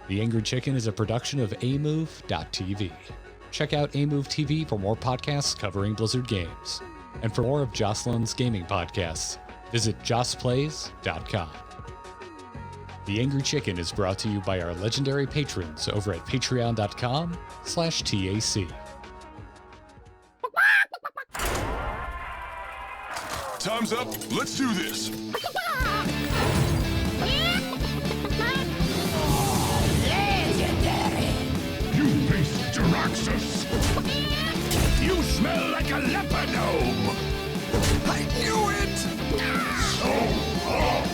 The Angry Chicken is a production of amove.tv. Check out Amove TV for more podcasts covering Blizzard games. And for more of Jocelyn's gaming podcasts, visit jossplays.com. The Angry Chicken is brought to you by our legendary patrons over at patreon.com/TAC. Time's up. Let's do this. Legendary! You face Jaraxxus. You smell like a leper gnome. I knew it. So hot.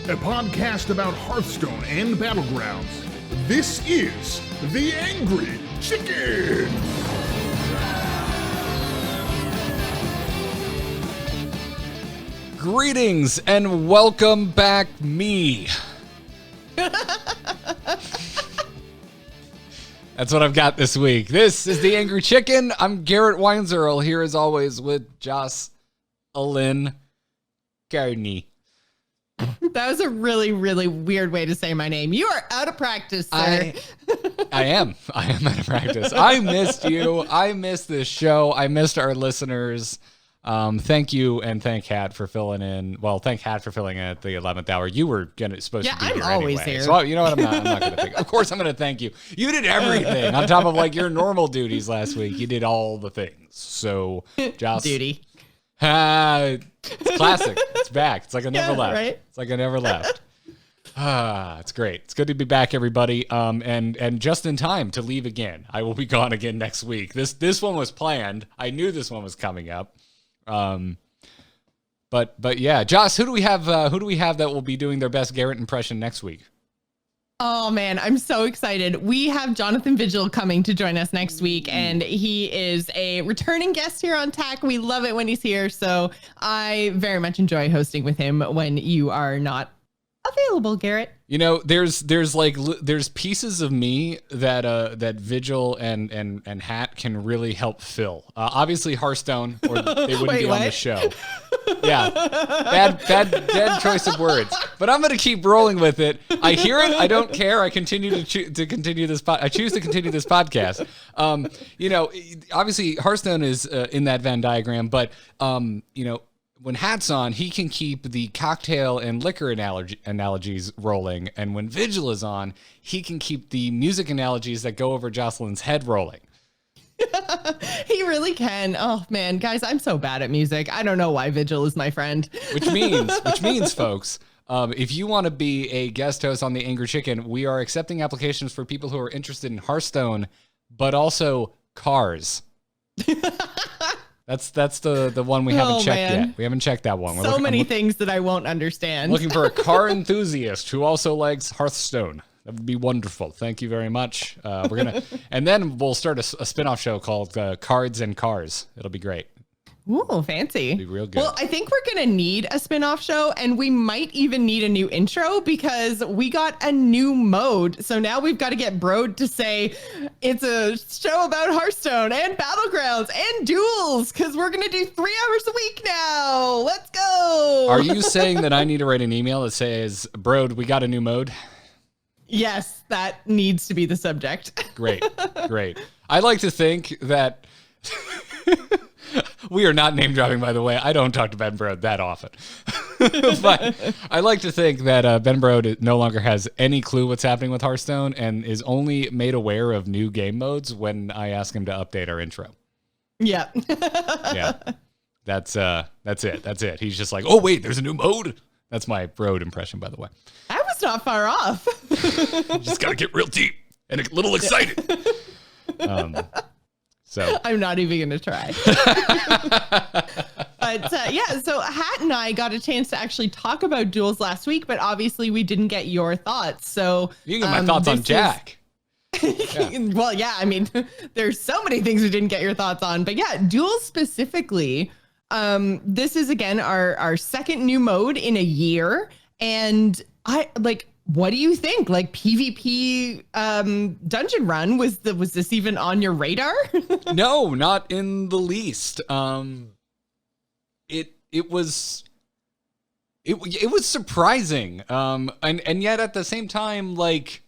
A podcast about Hearthstone and Battlegrounds. This is The Angry Chicken! Greetings and welcome back, me. That's what I've got this week. This is The Angry Chicken. I'm Garrett Weinzierl, here as always with Jocelyn Gardney. That was a really, really weird way to say my name. You are out of practice, sir. I am out of practice. I missed you. I missed this show. I missed our listeners. Thank you and thank Hat for filling in. Well, thank Hat for filling in at the 11th hour. You were supposed to be here I'm always anyway. here. So you know what? I'm not going to thank. Of course, I'm going to thank you. You did everything on top of like your normal duties last week. You did all the things. So, Joss, Duty. It's classic. It's back. It's like I never left. Right? It's like I never left. It's great. It's good to be back, everybody. And just in time to leave again. I will be gone again next week. This one was planned. I knew this one was coming up. But yeah, Joss, who do we have that will be doing their best Garrett impression next week? Oh man, I'm so excited. We have Jonathan Vigil coming to join us next week, and he is a returning guest here on TAC. We love it when he's here, so I very much enjoy hosting with him when you are not available, Garrett. You know, there's pieces of me that Vigil and Hat can really help fill. Obviously Hearthstone, or they wouldn't be on the show. Yeah, bad choice of words. But I'm gonna keep rolling with it. I hear it. I don't care. I continue to continue this. I choose to continue this podcast. You know, obviously Hearthstone is in that Venn diagram, but you know, when Hat's on, he can keep the cocktail and liquor analogies rolling. And when Vigil is on, he can keep the music analogies that go over Jocelyn's head rolling. He really can. Oh man, guys, I'm so bad at music. I don't know why Vigil is my friend. Which means, folks, if you want to be a guest host on The Angry Chicken, we are accepting applications for people who are interested in Hearthstone, but also cars. That's the one we haven't checked yet. We haven't checked that one. So many things that I won't understand. Looking for a car enthusiast who also likes Hearthstone. That would be wonderful. Thank you very much. And then we'll start a spin-off show called Cards and Cars. It'll be great. Ooh, fancy. It'll be real good. Well, I think we're going to need a spin-off show, and we might even need a new intro because we got a new mode. So now we've got to get Brode to say it's a show about Hearthstone and Battlegrounds and duels because we're going to do 3 hours a week now. Let's go. Are you saying that I need to write an email that says, Brode, we got a new mode? Yes, that needs to be the subject. Great. I like to think that... We are not name dropping, by the way. I don't talk to Ben Brode that often. But I like to think that Ben Brode no longer has any clue what's happening with Hearthstone and is only made aware of new game modes when I ask him to update our intro. Yeah. Yeah. That's it. He's just like, oh, wait, there's a new mode. That's my Brode impression, by the way. I was not far off. Just got to get real deep and a little excited. So I'm not even going to try. But yeah, so Hat and I got a chance to actually talk about duels last week, but obviously we didn't get your thoughts. So you can get my thoughts on Jack. Yeah. Well, yeah, I mean, there's so many things we didn't get your thoughts on, but yeah, duels specifically. This is again our second new mode in a year, and what do you think? Like PvP dungeon run, was this even on your radar? No, not in the least. It was it was surprising. And yet at the same time, like,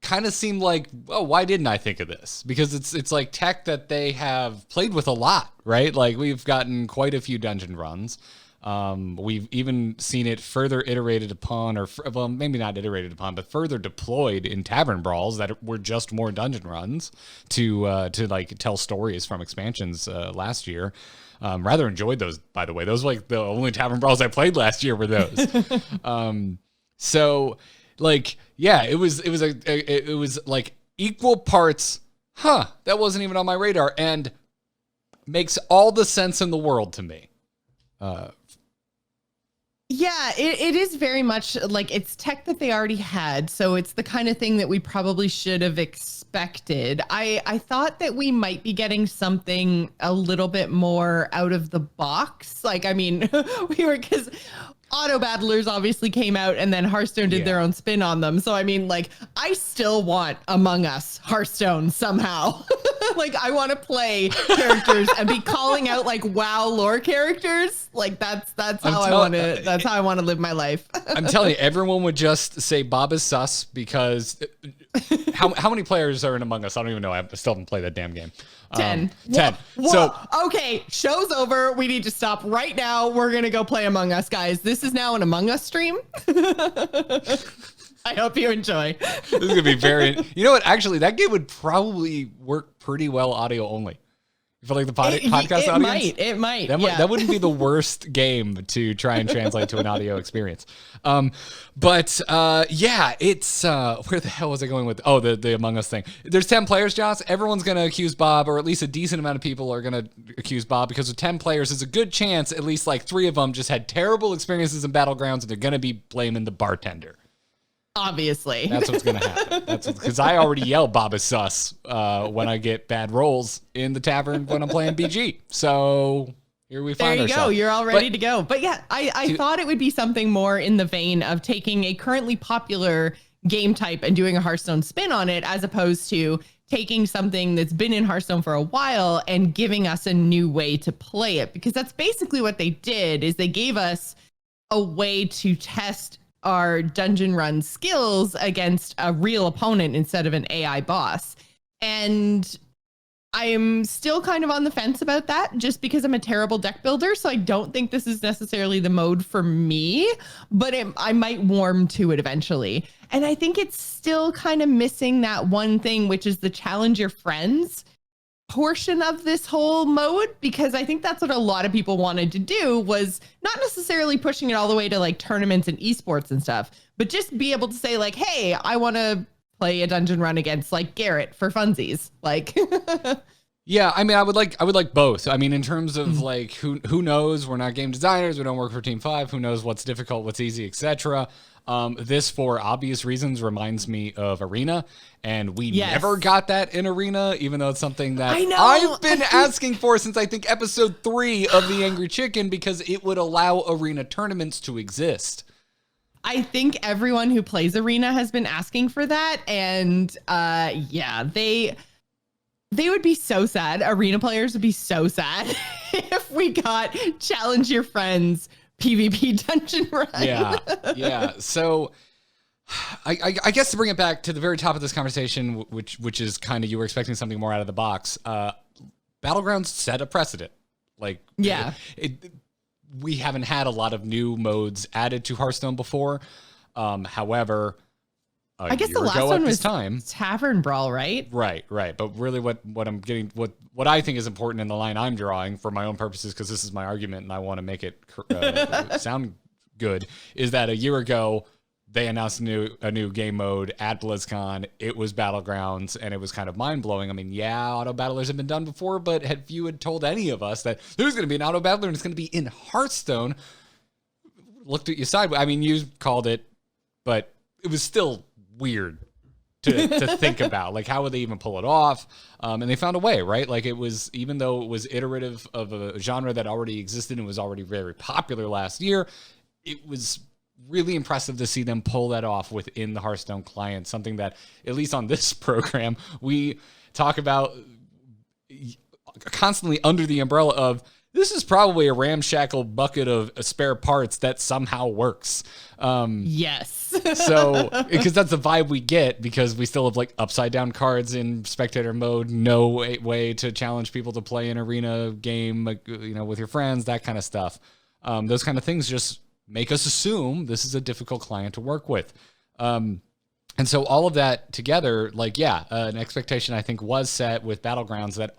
kind of seemed like, oh, why didn't I think of this? Because it's like tech that they have played with a lot, right? Like, we've gotten quite a few dungeon runs. We've even seen it further iterated upon, or well, maybe not iterated upon, but further deployed in tavern brawls that were just more dungeon runs to like tell stories from expansions last year. Rather enjoyed those, by the way. Those were like the only tavern brawls I played last year were those. So like, yeah, it was like equal parts. That wasn't even on my radar, and makes all the sense in the world to me. Yeah, it is very much like it's tech that they already had. So it's the kind of thing that we probably should have expected. I thought that we might be getting something a little bit more out of the box. Like, I mean, because auto battlers obviously came out and then Hearthstone did their own spin on them. So, I mean, like, I still want Among Us Hearthstone somehow. Like, I want to play characters and be calling out like WoW lore characters. Like, that's how I want to. That's how I want to live my life. I'm telling you, everyone would just say Bob is sus because how many players are in Among Us? I don't even know. I still haven't played that damn game. 10. 10. Whoa. So okay, show's over. We need to stop right now. We're gonna go play Among Us, guys. This is now an Among Us stream. I hope you enjoy. This is gonna be very. You know what? Actually, that game would probably work pretty well audio only. For like the podcast audience, it might. That wouldn't be the worst game to try and translate to an audio experience. But it's where the hell was I going with? Oh, the Among Us thing. There's 10 players, Joss. Everyone's gonna accuse Bob, or at least a decent amount of people are gonna accuse Bob, because with 10 players, there's a good chance at least like 3 of them just had terrible experiences in Battlegrounds, and they're gonna be blaming the bartender. Obviously. That's what's going to happen. That's because I already yell Bob is sus when I get bad rolls in the tavern when I'm playing BG. So here we find ourselves. There you go. You're all ready to go. But yeah, I thought it would be something more in the vein of taking a currently popular game type and doing a Hearthstone spin on it, as opposed to taking something that's been in Hearthstone for a while and giving us a new way to play it. Because that's basically what they did, is they gave us a way to test our dungeon run skills against a real opponent instead of an AI boss. And I'm still kind of on the fence about that, just because I'm a terrible deck builder. So I don't think this is necessarily the mode for me, but I might warm to it eventually. And I think it's still kind of missing that one thing, which is the challenge your friends portion of this whole mode, because I think that's what a lot of people wanted to do, was not necessarily pushing it all the way to like tournaments and esports and stuff, but just be able to say like, hey, I want to play a dungeon run against like Garrett for funsies. Like, yeah, I mean, I would like both. I mean, in terms of like, who knows? We're not game designers. We don't work for Team 5. Who knows what's difficult, what's easy, etc. This, for obvious reasons, reminds me of Arena, and we never got that in Arena, even though it's something that I've been asking for since I think episode 3 of The Angry Chicken, because it would allow Arena tournaments to exist. I think everyone who plays Arena has been asking for that, and they would be so sad. Arena players would be so sad if we got challenge your friends PvP dungeon run. Yeah. So I guess to bring it back to the very top of this conversation, which is kind of, you were expecting something more out of the box. Battlegrounds set a precedent. Like, we haven't had a lot of new modes added to Hearthstone before. However, I guess the last one was Tavern Brawl, right? Right. But really what I'm getting, what I think is important in the line I'm drawing for my own purposes, because this is my argument and I want to make it sound good, is that a year ago they announced a new game mode at BlizzCon. It was Battlegrounds, and it was kind of mind-blowing. I mean, auto battlers have been done before, but if you had told any of us that there's going to be an auto battler and it's going to be in Hearthstone, looked at you sideways. I mean, you called it, but it was still weird to think about. Like, how would they even pull it off? And they found a way, right? Like, it was, even though it was iterative of a genre that already existed and was already very popular last year, it was really impressive to see them pull that off within the Hearthstone client, something that, at least on this program, we talk about constantly under the umbrella of this is probably a ramshackle bucket of spare parts that somehow works. Yes. So, because that's the vibe we get, because we still have like upside down cards in spectator mode, no way to challenge people to play an arena game, like, with your friends, that kind of stuff. Those kind of things just make us assume this is a difficult client to work with. And so all of that together, like, an expectation I think was set with Battlegrounds that,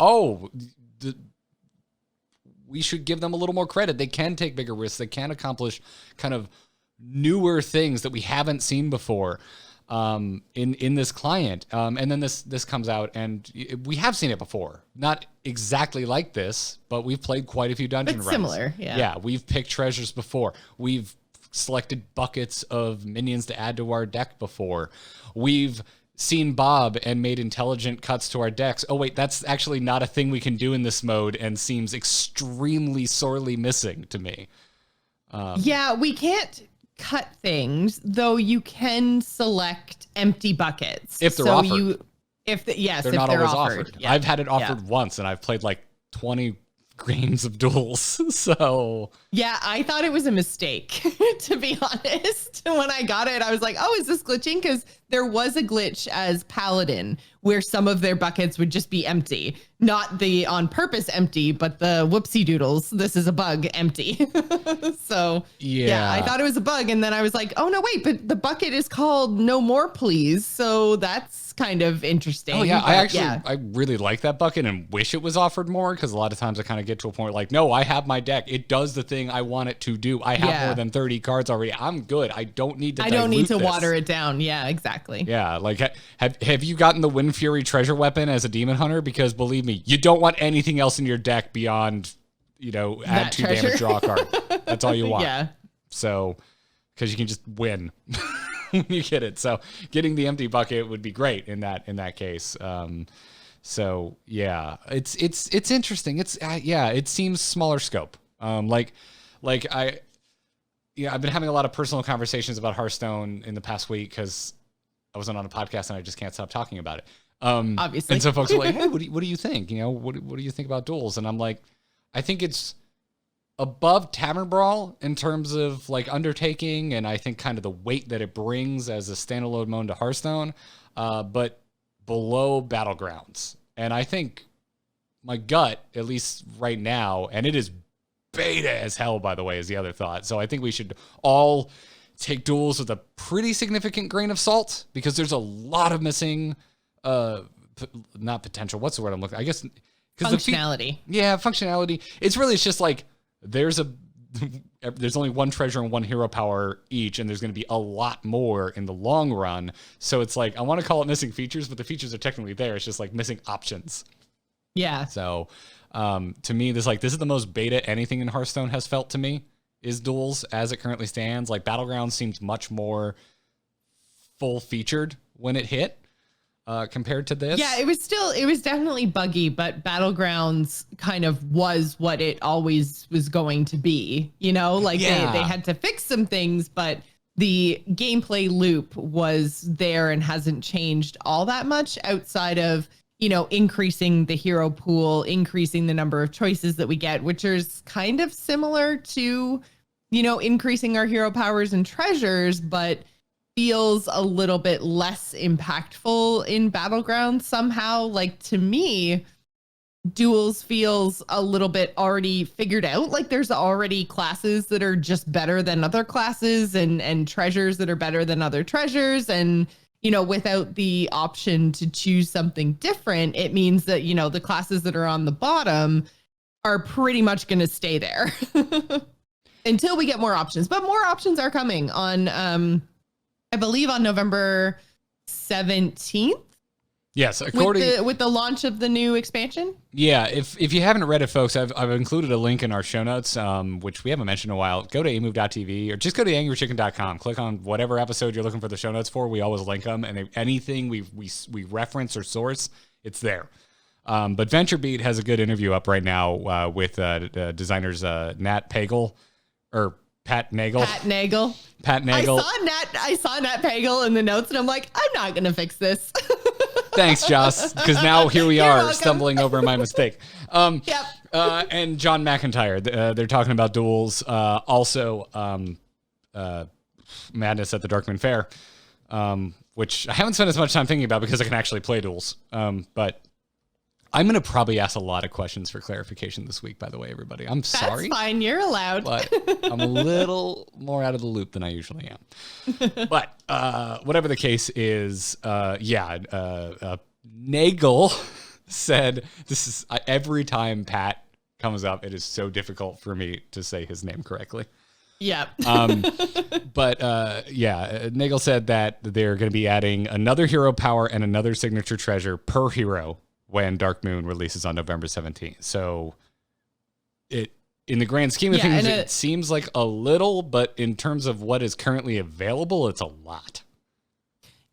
we should give them a little more credit. They can take bigger risks. They can accomplish kind of newer things that we haven't seen before in this client. And then this comes out, and we have seen it before. Not exactly like this, but we've played quite a few dungeon runs. Similar, yeah. Yeah, we've picked treasures before. We've selected buckets of minions to add to our deck before. We've seen Bob and made intelligent cuts to our decks. Oh wait, that's actually not a thing we can do in this mode and seems extremely sorely missing to me. We can't cut things, though you can select empty buckets. If they're offered. They're not always offered. Yeah. I've had it offered once, and I've played like 20 games of duels. So yeah, I thought it was a mistake, to be honest. When I got it, I was like, oh, is this glitching? Because there was a glitch as Paladin where some of their buckets would just be empty. Not the on purpose empty, but the whoopsie doodles, this is a bug, empty. So yeah, I thought it was a bug. And then I was like, oh no, wait, but the bucket is called no more, please. So that's kind of interesting. Oh yeah, I really like that bucket and wish it was offered more, because a lot of times I kind of get to a point like, no, I have my deck. It does the thing I want it to do. I have more than 30 cards already. I'm good. I don't need to water it down. Yeah, exactly. Yeah, like have you gotten the Wind Fury treasure weapon as a demon hunter? Because believe me, you don't want anything else in your deck beyond, add 2 damage, draw a card. That's all you want. Yeah. So, because you can just win when you get it. So getting the empty bucket would be great in that case. So yeah, it's interesting. It seems smaller scope. I've been having a lot of personal conversations about Hearthstone in the past week because I wasn't on a podcast and I just can't stop talking about it. Obviously. And so folks are like, hey, what do you think? What do you think about duels? And I'm like, I think it's above Tavern Brawl in terms of like undertaking, and I think kind of the weight that it brings as a standalone mode to Hearthstone, but below Battlegrounds. And I think my gut, at least right now, and it is beta as hell, by the way, is the other thought. So I think we should all take duels with a pretty significant grain of salt, because there's a lot of missing, not potential. What's the word I'm looking? I guess functionality. Functionality. It's just like there's only one treasure and one hero power each, and there's going to be a lot more in the long run. So it's like, I want to call it missing features, but the features are technically there. It's just like missing options. Yeah. So to me, this is the most beta anything in Hearthstone has felt to me, is duels as it currently stands. Like Battlegrounds seems much more full featured when it hit compared to this. Yeah, it was definitely buggy, but Battlegrounds kind of was what it always was going to be. They had to fix some things, but the gameplay loop was there and hasn't changed all that much outside of, increasing the hero pool, increasing the number of choices that we get, which is kind of similar to, increasing our hero powers and treasures, but feels a little bit less impactful in Battlegrounds somehow. Like, to me, duels feels a little bit already figured out. Like there's already classes that are just better than other classes, and treasures that are better than other treasures. And without the option to choose something different, it means that, the classes that are on the bottom are pretty much going to stay there until we get more options. But more options are coming on, I believe on November 17th. Yes, with the launch of the new expansion. Yeah, if you haven't read it, folks, I've included a link in our show notes, which we haven't mentioned in a while. Go to amove.tv or just go to angrychicken.com. Click on whatever episode you're looking for the show notes for. We always link them, and anything we reference or source, it's there. But VentureBeat has a good interview up right now with designers Nat Pagel or Pat Nagel. Pat Nagel. I saw Nat Pagel in the notes, and I'm like, I'm not gonna fix this. Thanks, Joss, because now here we are stumbling over my mistake. Yep. And John McIntyre, they're talking about duels. Also, Madness at the Darkman Fair, which I haven't spent as much time thinking about because I can actually play duels. But I'm going to probably ask a lot of questions for clarification this week, by the way, everybody. I'm sorry. That's fine. You're allowed. But I'm a little more out of the loop than I usually am. But whatever the case is, Nagel said, this is every time Pat comes up, it is so difficult for me to say his name correctly. Yep. Nagel said that they're going to be adding another hero power and another signature treasure per hero when Dark Moon releases on November 17th. So in the grand scheme of things, it seems like a little, but in terms of what is currently available, it's a lot.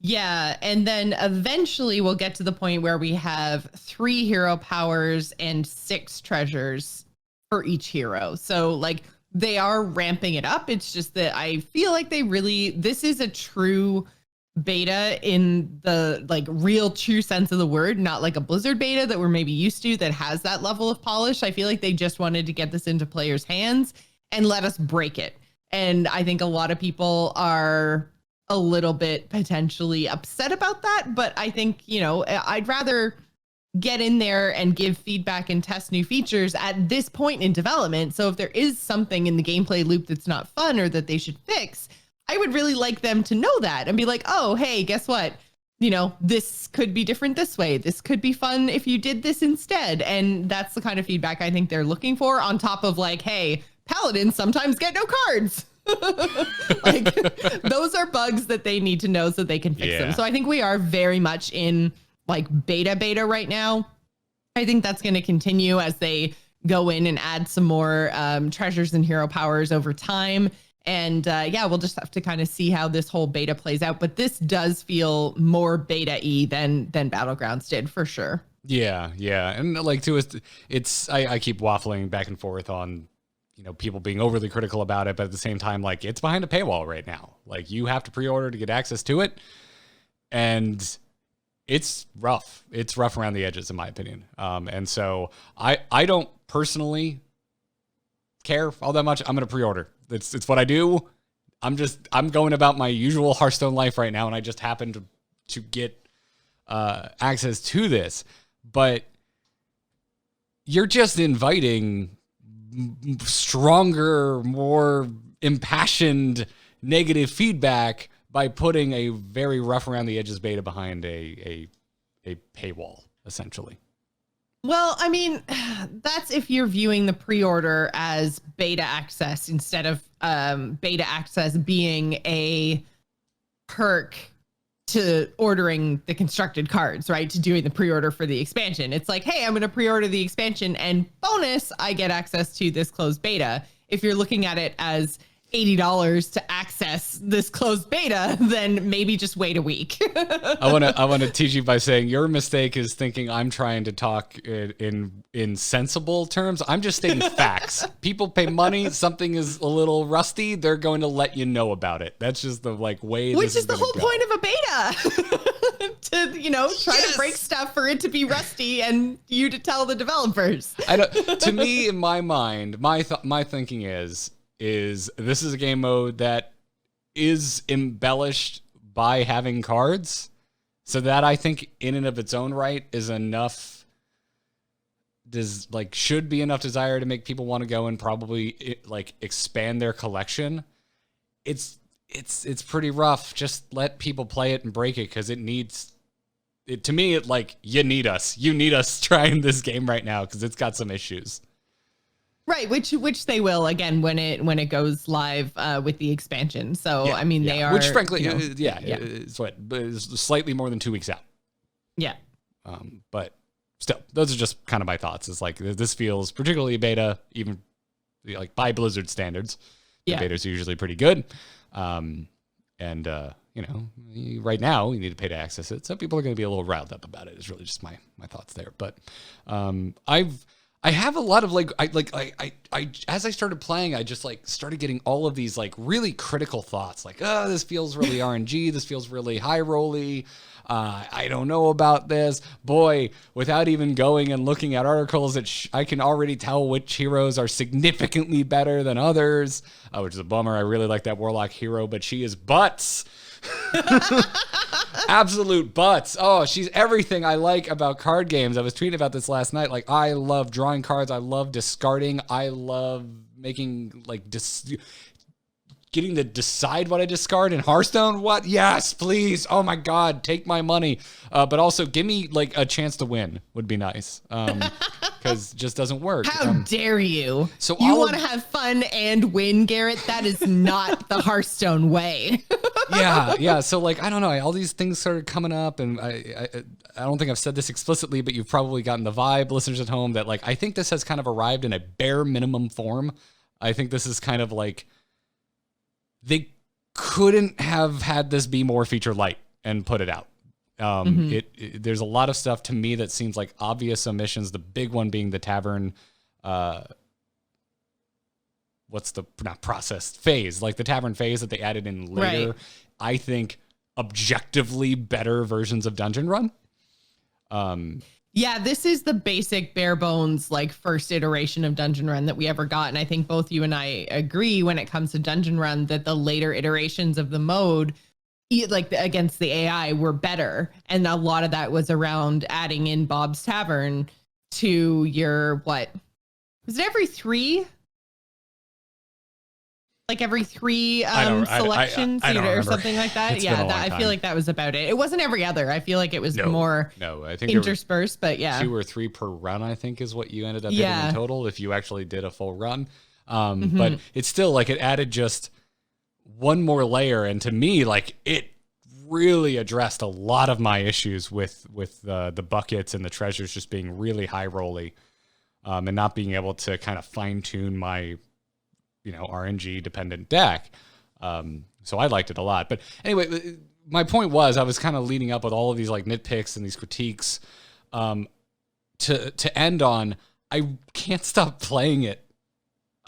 Yeah, and then eventually we'll get to the point where we have 3 hero powers and 6 treasures for each hero. So like they are ramping it up. It's just that I feel like this is a true beta in the like real true sense of the word, not like a Blizzard beta that we're maybe used to that has that level of polish. I feel like they just wanted to get this into players' hands and let us break it. And I think a lot of people are a little bit potentially upset about that, but I think, I'd rather get in there and give feedback and test new features at this point in development. So if there is something in the gameplay loop that's not fun or that they should fix, I would really like them to know that and be like, oh, hey, guess what? This could be different this way. This could be fun if you did this instead. And that's the kind of feedback I think they're looking for, on top of like, hey, paladins sometimes get no cards. Like those are bugs that they need to know so they can fix them. So I think we are very much in like beta right now. I think that's going to continue as they go in and add some more treasures and hero powers over time. And we'll just have to kind of see how this whole beta plays out. But this does feel more beta-y than Battlegrounds did, for sure. Yeah. And like I keep waffling back and forth on people being overly critical about it, but at the same time, like it's behind a paywall right now. Like you have to pre-order to get access to it. And it's rough. It's rough around the edges, in my opinion. And so I don't personally care all that much. I'm going to pre-order. It's what I do. I'm going about my usual Hearthstone life right now, and I just happen to get access to this. But you're just inviting stronger, more impassioned negative feedback by putting a very rough around the edges beta behind a paywall, essentially. Well, I mean, that's if you're viewing the pre-order as beta access instead of beta access being a perk to ordering the constructed cards, right? To doing the pre-order for the expansion. It's like, hey, I'm going to pre-order the expansion and bonus, I get access to this closed beta. If you're looking at it as $80 to access this closed beta, then maybe just wait a week. I want to teach you by saying your mistake is thinking I'm trying to talk in sensible terms. I'm just stating facts. People pay money. Something is a little rusty. They're going to let you know about it. That's just the way. Which is the whole point of a beta. To try to break stuff for it to be rusty and you to tell the developers. To me, in my mind, my thinking is this is a game mode that is embellished by having cards, so that I think in and of its own right is enough, should be enough desire to make people want to go and probably expand their collection. It's pretty rough. Just let people play it and break it, because it needs it. To me, you need us trying this game right now, because it's got some issues. Right, which they will again when it goes live with the expansion. So I mean, they are, which frankly, it's slightly more than 2 weeks out. Yeah. But still, those are just kind of my thoughts. It's like this feels particularly beta, even by Blizzard standards. The betas are usually pretty good. Right now you need to pay to access it, so people are going to be a little riled up about it. Is really just my thoughts there. But I have a lot of as I started playing, I just like started getting all of these like really critical thoughts, like, oh, this feels really RNG, this feels really high rolly. I don't know about this. Boy, without even going and looking at articles, I can already tell which heroes are significantly better than others, which is a bummer. I really like that Warlock hero, but she is butts. Absolute butts. Oh, she's everything I like about card games. I was tweeting about this last night. Like, I love drawing cards. I love discarding. I love making, like, getting to decide what I discard in Hearthstone. What? Yes, please. Oh my God, take my money. But also give me like a chance to win would be nice. Because just doesn't work. How dare you? So you want to have fun and win, Garrett? That is not the Hearthstone way. Yeah. So like, I don't know. All these things started coming up, and I don't think I've said this explicitly, but you've probably gotten the vibe, listeners at home, that like I think this has kind of arrived in a bare minimum form. I think this is kind of like, they couldn't have had this be more feature light and put it out. There's a lot of stuff to me that seems like obvious omissions. The big one being the tavern, phase, like the tavern phase that they added in later. Right. I think objectively better versions of Dungeon Run. Yeah, this is the basic bare bones, like first iteration of Dungeon Run that we ever got. And I think both you and I agree when it comes to Dungeon Run that the later iterations of the mode, like against the AI, were better. And a lot of that was around adding in Bob's Tavern to your, was it every three? Like every three selections or something like that. I feel like that was about it. It wasn't every other. I feel like it was more I think interspersed, but yeah. 2 or 3 per run, I think, is what you ended up hitting in total if you actually did a full run. But it's still like it added just one more layer. And to me, like it really addressed a lot of my issues with the buckets and the treasures just being really high rolly and not being able to kind of fine tune my RNG dependent deck. So I liked it a lot. But anyway, my point was I was kind of leading up with all of these like nitpicks and these critiques to end on, I can't stop playing it.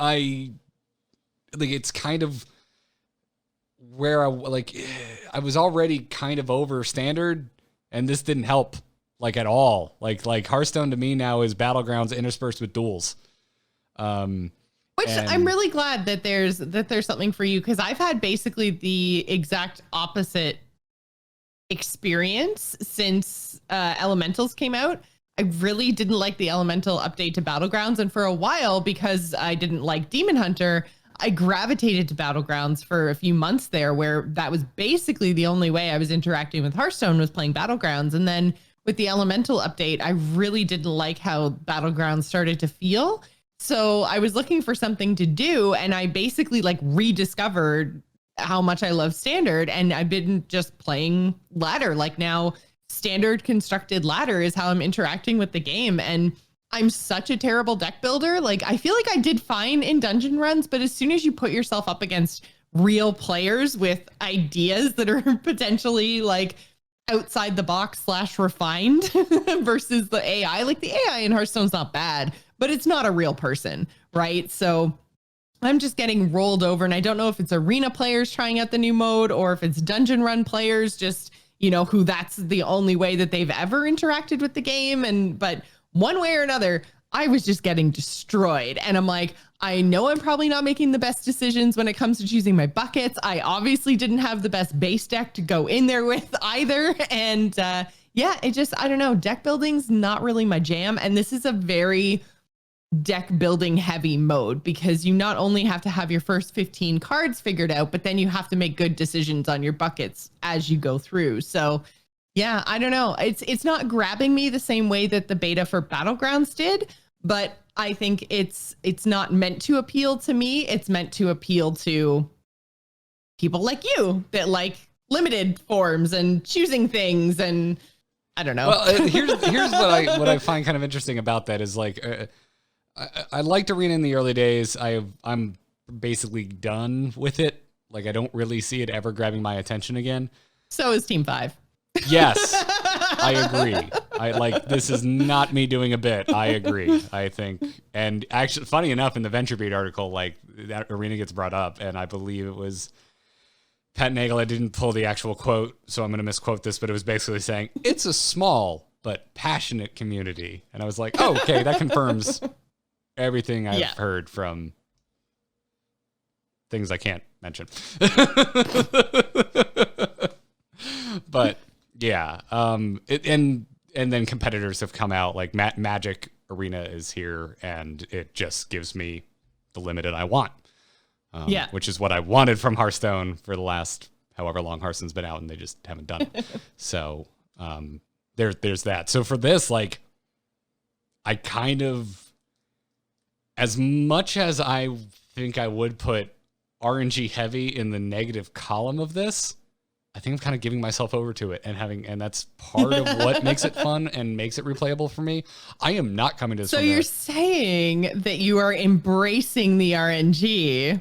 It's kind of where I was already kind of over standard, and this didn't help like at all. Like Hearthstone to me now is Battlegrounds interspersed with duels. Which I'm really glad that there's something for you, because I've had basically the exact opposite experience since Elementals came out. I really didn't like the Elemental update to Battlegrounds, and for a while, because I didn't like Demon Hunter, I gravitated to Battlegrounds for a few months there, where that was basically the only way I was interacting with Hearthstone was playing Battlegrounds. And then with the Elemental update, I really didn't like how Battlegrounds started to feel. So I was looking for something to do, and I basically like rediscovered how much I love Standard, and I've been just playing ladder. Like now standard constructed ladder is how I'm interacting with the game. And I'm such a terrible deck builder. Like I feel like I did fine in dungeon runs, but as soon as you put yourself up against real players with ideas that are potentially like outside the box / refined versus the AI, like the AI in Hearthstone's not bad, but it's not a real person, right? So I'm just getting rolled over, and I don't know if it's arena players trying out the new mode or if it's dungeon run players, just, who that's the only way that they've ever interacted with the game. But one way or another, I was just getting destroyed. And I'm like, I know I'm probably not making the best decisions when it comes to choosing my buckets. I obviously didn't have the best base deck to go in there with either. And I don't know, deck building's not really my jam. And this is a very deck building heavy mode, because you not only have to have your first 15 cards figured out, but then you have to make good decisions on your buckets as you go through. So yeah, I don't know. It's not grabbing me the same way that the beta for Battlegrounds did, but I think it's not meant to appeal to me. It's meant to appeal to people like you that like limited forms and choosing things, and I don't know. Well, here's what I find kind of interesting about that is like I liked Arena in the early days. I'm basically done with it. Like I don't really see it ever grabbing my attention again. So is Team 5. Yes, I agree. This is not me doing a bit. I agree. I think, and actually, funny enough, in the VentureBeat article, like that arena gets brought up, and I believe it was Pat Nagel. I didn't pull the actual quote, so I'm going to misquote this, but it was basically saying it's a small but passionate community, and I was like, oh, okay, that confirms everything I've heard from things I can't mention. But yeah, and then competitors have come out, like Magic Arena is here, and it just gives me the limited I want. Which is what I wanted from Hearthstone for the last however long Hearthstone's been out, and they just haven't done it. So there's that. So for this, like, I kind of, as much as I think I would put RNG heavy in the negative column of this, I think I'm kind of giving myself over to it and that's part of what makes it fun and makes it replayable for me. I am not coming to this. So you're saying that you are embracing the RNG.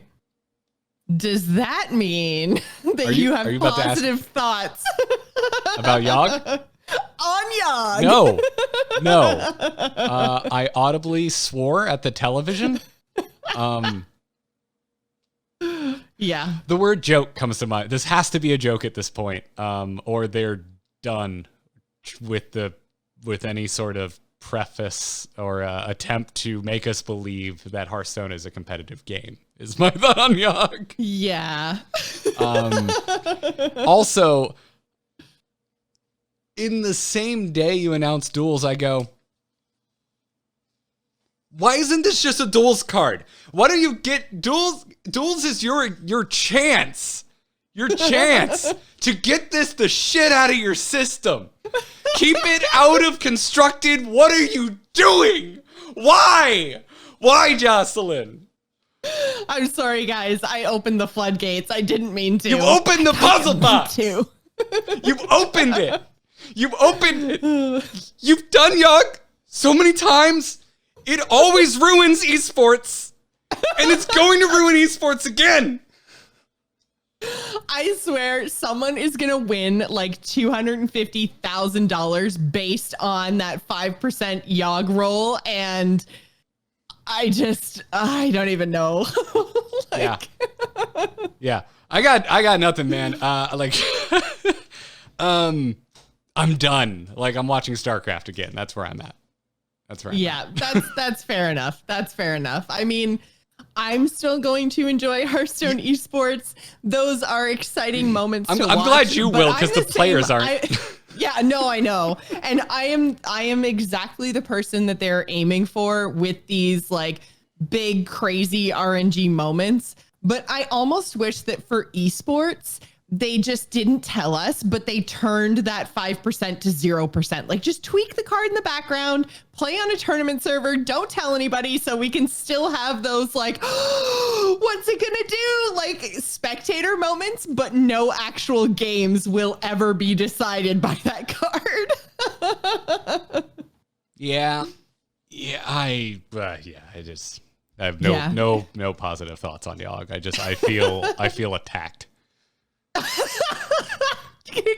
Does that mean that you have positive thoughts about YOGG? On YOGG? No. I audibly swore at the television. Yeah. The word joke comes to mind. This has to be a joke at this point, or they're done with any sort of preface or attempt to make us believe that Hearthstone is a competitive game, is my thought on YOGG. Yeah. Also, in the same day you announce duels, I go, why isn't this just a duels card? Why don't you get duels? Duels is your chance. Your chance to get the shit out of your system. Keep it out of constructed. What are you doing? Why? Why, Jocelyn? I'm sorry, guys. I opened the floodgates. I didn't mean to. You opened the puzzle box. You've opened it. You've opened it. You've done YOGG so many times. It always ruins esports, and it's going to ruin esports again. I swear someone is going to win like $250,000 based on that 5% YOGG roll. And I don't even know. Yeah. I got nothing, man. I'm done. Like, I'm watching StarCraft again. That's where I'm at. That's fair enough. That's fair enough. I mean, I'm still going to enjoy Hearthstone esports. Those are exciting moments to watch. I'm glad you will, because the players aren't. I know. And I am exactly the person that they're aiming for with these like big, crazy RNG moments. But I almost wish that for esports, they just didn't tell us, but they turned that 5% to 0%. Like, just tweak the card in the background, play on a tournament server, don't tell anybody, so we can still have those like, oh, what's it gonna do? Like spectator moments, but no actual games will ever be decided by that card. I have no positive thoughts on YOGG. I feel attacked.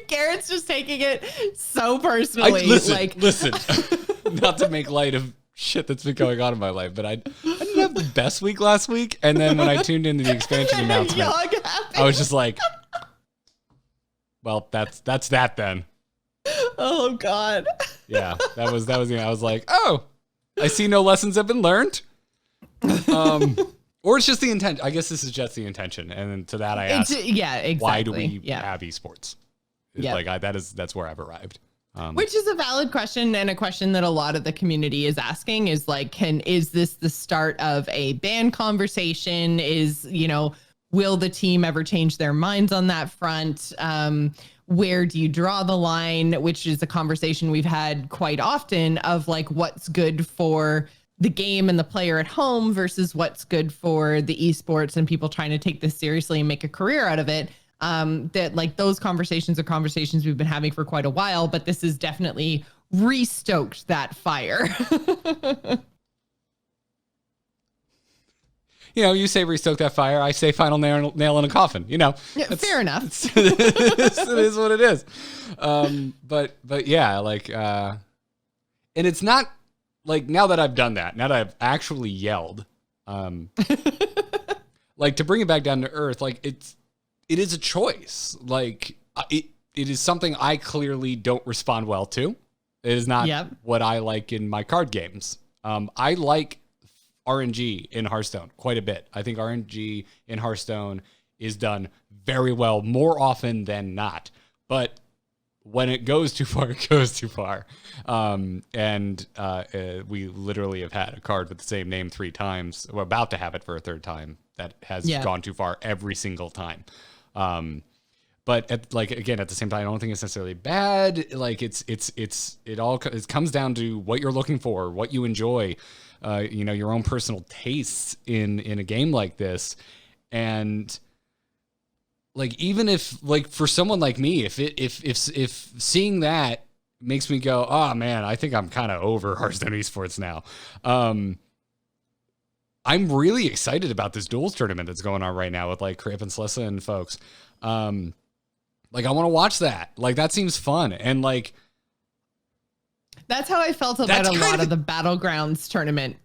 Garrett's just taking it so personally. Listen, not to make light of shit that's been going on in my life, but I didn't have the best week last week, and then when I tuned into the expansion announcement, I was just like, well, that's that then. Oh God. Yeah, that was I was like, oh, I see no lessons have been learned. Or it's just the intent. I guess this is just the intention. And then to that I ask, exactly. Why do we have esports? Yeah. That's where I've arrived. Which is a valid question, and a question that a lot of the community is asking is like, is this the start of a ban conversation? Will the team ever change their minds on that front? Where do you draw the line? Which is a conversation we've had quite often of like, what's good for the game and the player at home versus what's good for the esports and people trying to take this seriously and make a career out of it. That like those conversations are conversations we've been having for quite a while, but this is definitely re-stoked that fire. You say re-stoke that fire. I say final nail in a coffin. Fair enough. It is what it is. But yeah, like And it's not like, now that I've done that, now that I've actually yelled, like, to bring it back down to earth, like, it is a choice. Like, it is something I clearly don't respond well to. It is not what I like in my card games. I like RNG in Hearthstone quite a bit. I think RNG in Hearthstone is done very well, more often than not. But when it goes too far, it goes too far. We literally have had a card with the same name 3 times. We're about to have it for a 3rd time that has gone too far every single time. But at the same time, I don't think it's necessarily bad. Like it comes down to what you're looking for, what you enjoy, your own personal tastes in a game like this. And like, even if, like, for someone like me, if seeing that makes me go, oh man, I think I'm kind of over Hearthstone esports now. I'm really excited about this duels tournament that's going on right now with like Crip and Slissa and folks. Like, I want to watch that. Like, that seems fun. And like, that's how I felt about a lot of the Battlegrounds tournament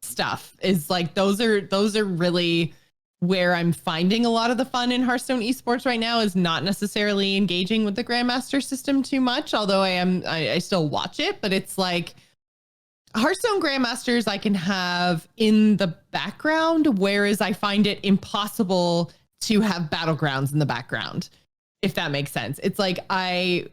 stuff, is like, those are really where I'm finding a lot of the fun in Hearthstone esports right now, is not necessarily engaging with the Grandmaster system too much. Although I still watch it, but it's like Hearthstone Grandmasters I can have in the background, whereas I find it impossible to have Battlegrounds in the background, if that makes sense. It's like, I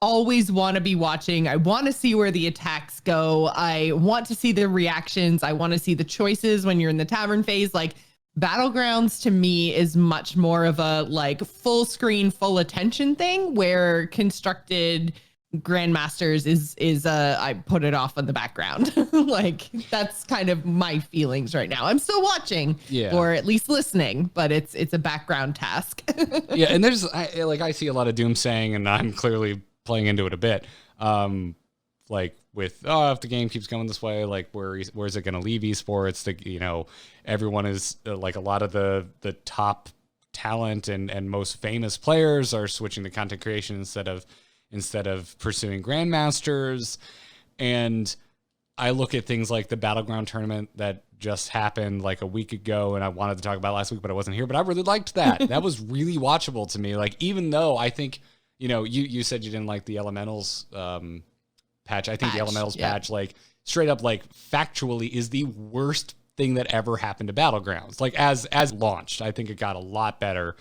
always want to be watching. I want to see where the attacks go. I want to see the reactions. I want to see the choices when you're in the tavern phase. Like, Battlegrounds to me is much more of a like full screen, full attention thing, where constructed Grandmasters is I put it off in the background. Like, that's kind of my feelings right now. I'm still watching, or at least listening, but it's a background task. Yeah, and I see a lot of doom saying, and I'm clearly playing into it a bit. Like with, if the game keeps going this way, like where's it going to leave esports? Everyone is like, a lot of the top talent and most famous players are switching to content creation instead of pursuing Grandmasters. And I look at things like the Battleground tournament that just happened like a week ago, and I wanted to talk about last week, but I wasn't here. But I really liked that. That was really watchable to me. Like, even though I think, you said you didn't like the Elementals patch. I think the Elementals patch, like, straight up, like, factually is the worst thing that ever happened to Battlegrounds. Like, as launched, I think it got a lot better.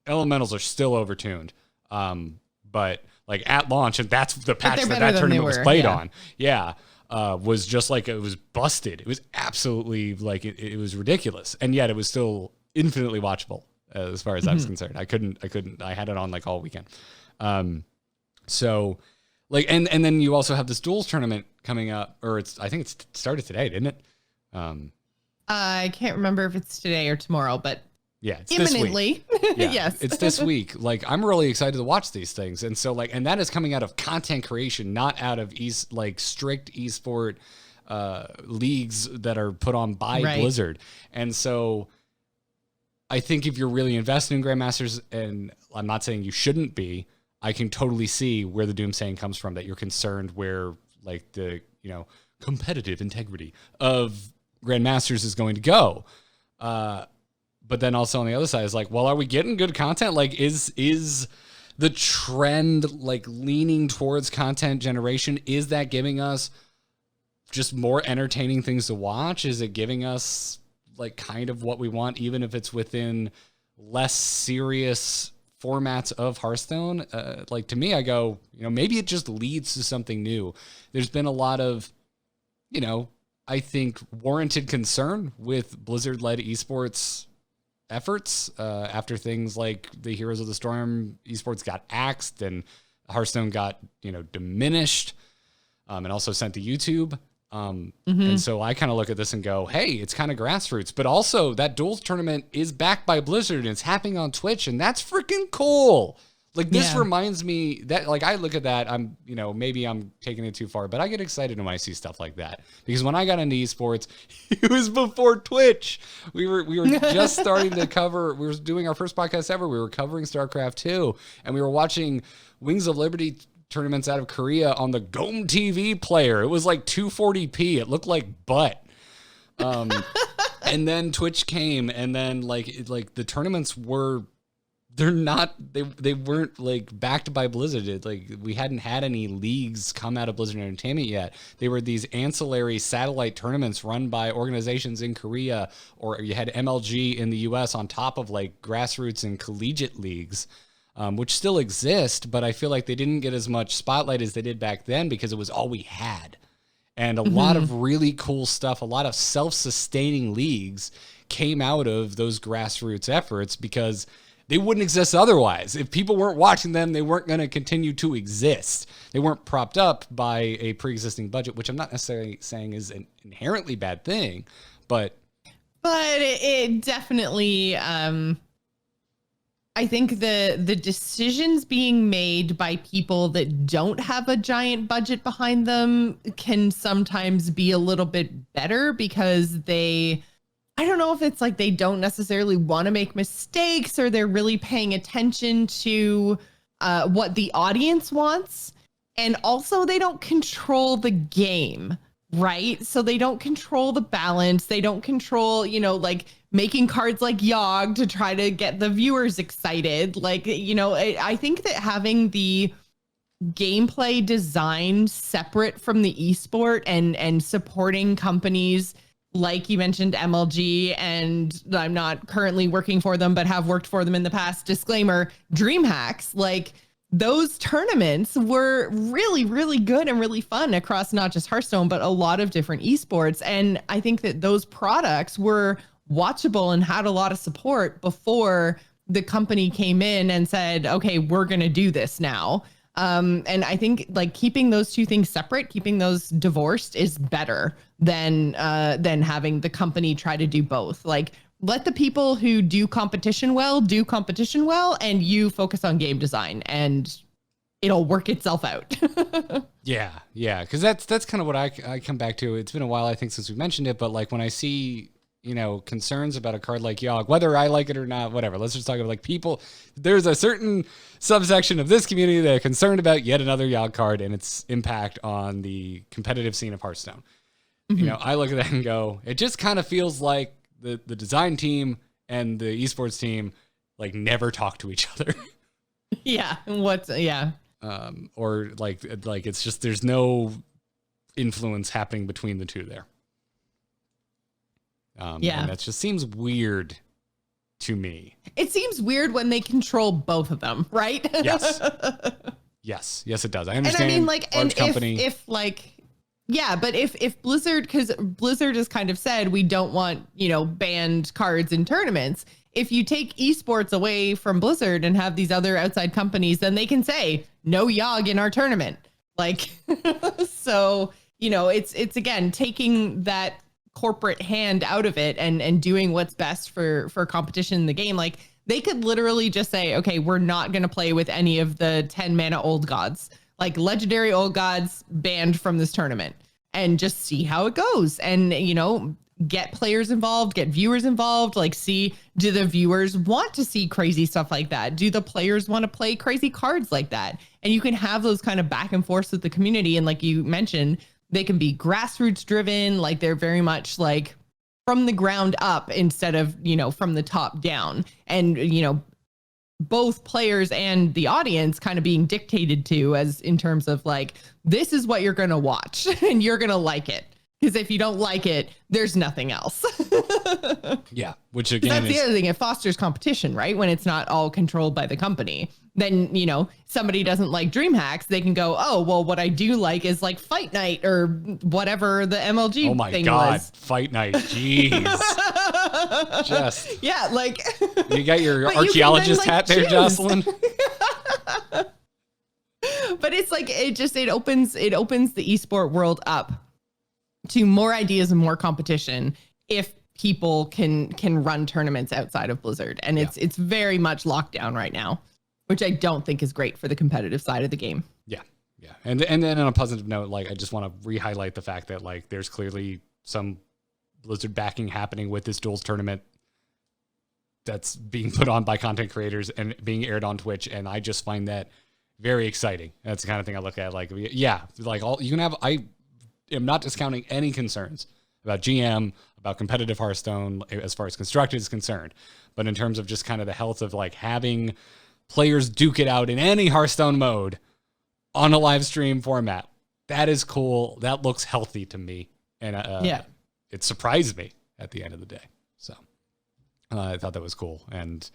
Elementals are still overtuned. But like, at launch, and that's the patch that tournament was played on. Yeah. Was just like, it was busted. It was absolutely like, it was ridiculous. And yet it was still infinitely watchable as far as I was concerned. I had it on like all weekend. So like, and then you also have this duels tournament coming up, or I think it's started today, didn't it? I can't remember if it's today or tomorrow, but yeah, it's imminently. This week. Yeah, yes, it's this week. Like, I'm really excited to watch these things. And so like, and that is coming out of content creation, not out of strict esport leagues that are put on by Blizzard. And so I think if you're really invested in Grandmasters, and I'm not saying you shouldn't be, I can totally see where the doomsaying comes from, that you're concerned where like the, competitive integrity of Grandmasters is going to go. But then also on the other side is like, well, are we getting good content? Like, is the trend like leaning towards content generation? Is that giving us just more entertaining things to watch? Is it giving us like kind of what we want, even if it's within less serious formats of Hearthstone? Like, to me, I go, maybe it just leads to something new. There's been a lot of, I think warranted concern with Blizzard-led esports efforts after things like the Heroes of the Storm esports got axed and Hearthstone got diminished and also sent to YouTube. And so I kind of look at this and go, hey, it's kind of grassroots, but also that duels tournament is backed by Blizzard and it's happening on Twitch, and that's freaking cool. Like, this reminds me that, like, I look at that, I'm, maybe I'm taking it too far, but I get excited when I see stuff like that, because when I got into esports, it was before Twitch. We were just starting to cover, we were doing our first podcast ever. We were covering StarCraft 2, and we were watching Wings of Liberty tournaments out of Korea on the GOM TV player. It was like 240p. It looked like butt. And then Twitch came, and then like the tournaments were, they weren't like backed by Blizzard. We hadn't had any leagues come out of Blizzard Entertainment yet. They were these ancillary satellite tournaments run by organizations in Korea, or you had MLG in the US on top of like grassroots and collegiate leagues, which still exist, but I feel like they didn't get as much spotlight as they did back then because it was all we had. And a lot of really cool stuff, a lot of self-sustaining leagues came out of those grassroots efforts because they wouldn't exist otherwise. If people weren't watching them, they weren't going to continue to exist. They weren't propped up by a pre-existing budget, which I'm not necessarily saying is an inherently bad thing, but it definitely, I think the decisions being made by people that don't have a giant budget behind them can sometimes be a little bit better because I don't know if it's like they don't necessarily want to make mistakes or they're really paying attention to what the audience wants. And also they don't control the game, right? So they don't control the balance. They don't control, like making cards like YOGG to try to get the viewers excited. I think that having the gameplay designed separate from the esport and supporting companies like you mentioned, MLG, and I'm not currently working for them, but have worked for them in the past. Disclaimer, DreamHacks, like those tournaments were really, really good and really fun across not just Hearthstone, but a lot of different esports. And I think that those products were watchable and had a lot of support before the company came in and said, okay, we're going to do this now. And I think like keeping those two things separate, keeping those divorced is better than having the company try to do both. Like let the people who do competition well, and you focus on game design and it'll work itself out. Yeah. Cause that's kind of what I come back to. It's been a while, I think, since we mentioned it, but like when I see, concerns about a card like YOGG, whether I like it or not, whatever. Let's just talk about like people. There's a certain subsection of this community that are concerned about yet another YOGG card and its impact on the competitive scene of Hearthstone. I look at that and go, it just kind of feels like the design team and the esports team like never talk to each other. Yeah. Or like it's just, there's no influence happening between the two there. And that just seems weird to me. It seems weird when they control both of them, right? Yes, it does. I understand. And I mean, like, large company. But if Blizzard, because Blizzard has kind of said we don't want, banned cards in tournaments. If you take esports away from Blizzard and have these other outside companies, then they can say no YOGG in our tournament. Like, so, it's again, taking that corporate hand out of it and doing what's best for competition in the game. Like they could literally just say, okay, we're not going to play with any of the 10 mana old gods, like legendary old gods banned from this tournament, and just see how it goes. And, get players involved, get viewers involved, like see, do the viewers want to see crazy stuff like that? Do the players want to play crazy cards like that? And you can have those kind of back and forth with the community. And like you mentioned, they can be grassroots driven, like they're very much like from the ground up instead of, from the top down. And, both players and the audience kind of being dictated to as in terms of like, this is what you're going to watch and you're going to like it. Because if you don't like it, there's nothing else. Yeah, which again that's the other thing. It fosters competition, right? When it's not all controlled by the company. Then, somebody doesn't like DreamHacks, they can go, oh, well, what I do like is like Fight Night or whatever the MLG thing was. Oh my God, Fight Night, jeez. Just. Yeah, like. You got your archaeologist hat there, Jocelyn? But it's like, it opens the esport world up to more ideas and more competition if people can run tournaments outside of Blizzard. And it's very much locked down right now, which I don't think is great for the competitive side of the game. Yeah. And then on a positive note, like I just want to re-highlight the fact that like there's clearly some Blizzard backing happening with this duels tournament that's being put on by content creators and being aired on Twitch. And I just find that very exciting. That's the kind of thing I look at. Like, yeah, like all you can have. I am not discounting any concerns about GM, about competitive Hearthstone as far as constructed is concerned. But in terms of just kind of the health of like having players duke it out in any Hearthstone mode on a live stream format, that is cool. That looks healthy to me. And it surprised me at the end of the day. So I thought that was cool. And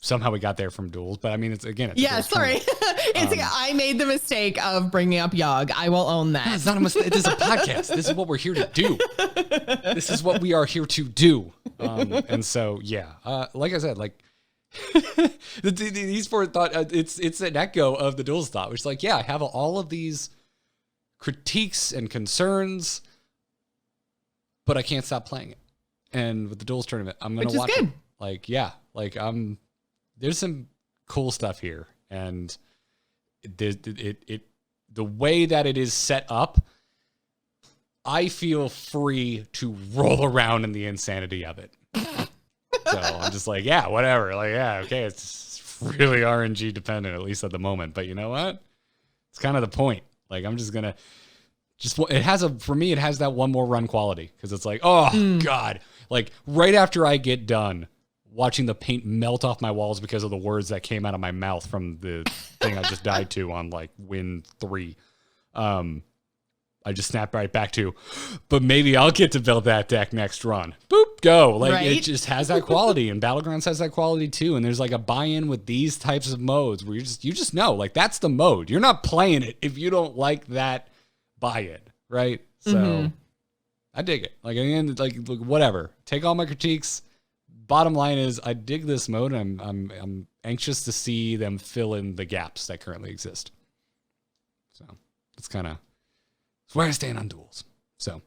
somehow we got there from duels. But I mean, it's sorry. I made the mistake of bringing up YOGG. I will own that. It's not a mistake. This is a podcast. This is what we're here to do. This is what we are here to do. And so, yeah, like I said, like these four thought, it's an echo of the duels thought, which is like, yeah, I have all of these critiques and concerns, but I can't stop playing it. And with the duels tournament, I'm going to watch it. Like, yeah, like there's some cool stuff here. And the way that it is set up, I feel free to roll around in the insanity of it. So I'm just like, yeah, whatever. Like, yeah, okay, it's really RNG dependent, at least at the moment. But you know what? It's kind of the point. Like, I'm just gonna it has that one more run quality, because it's like, oh God, like right after I get done watching the paint melt off my walls because of the words that came out of my mouth from the thing I just died to on like win 3. I just snapped right back to, but maybe I'll get to build that deck next run. Boop, go. Like, right? It just has that quality, and Battlegrounds has that quality too. And there's like a buy-in with these types of modes where you just know, like, that's the mode. You're not playing it if you don't like that buy-in, right? So I dig it. Like, again, like whatever. Take all my critiques. Bottom line is, I dig this mode. And I'm anxious to see them fill in the gaps that currently exist. So it's kind of where I stand on duels. So,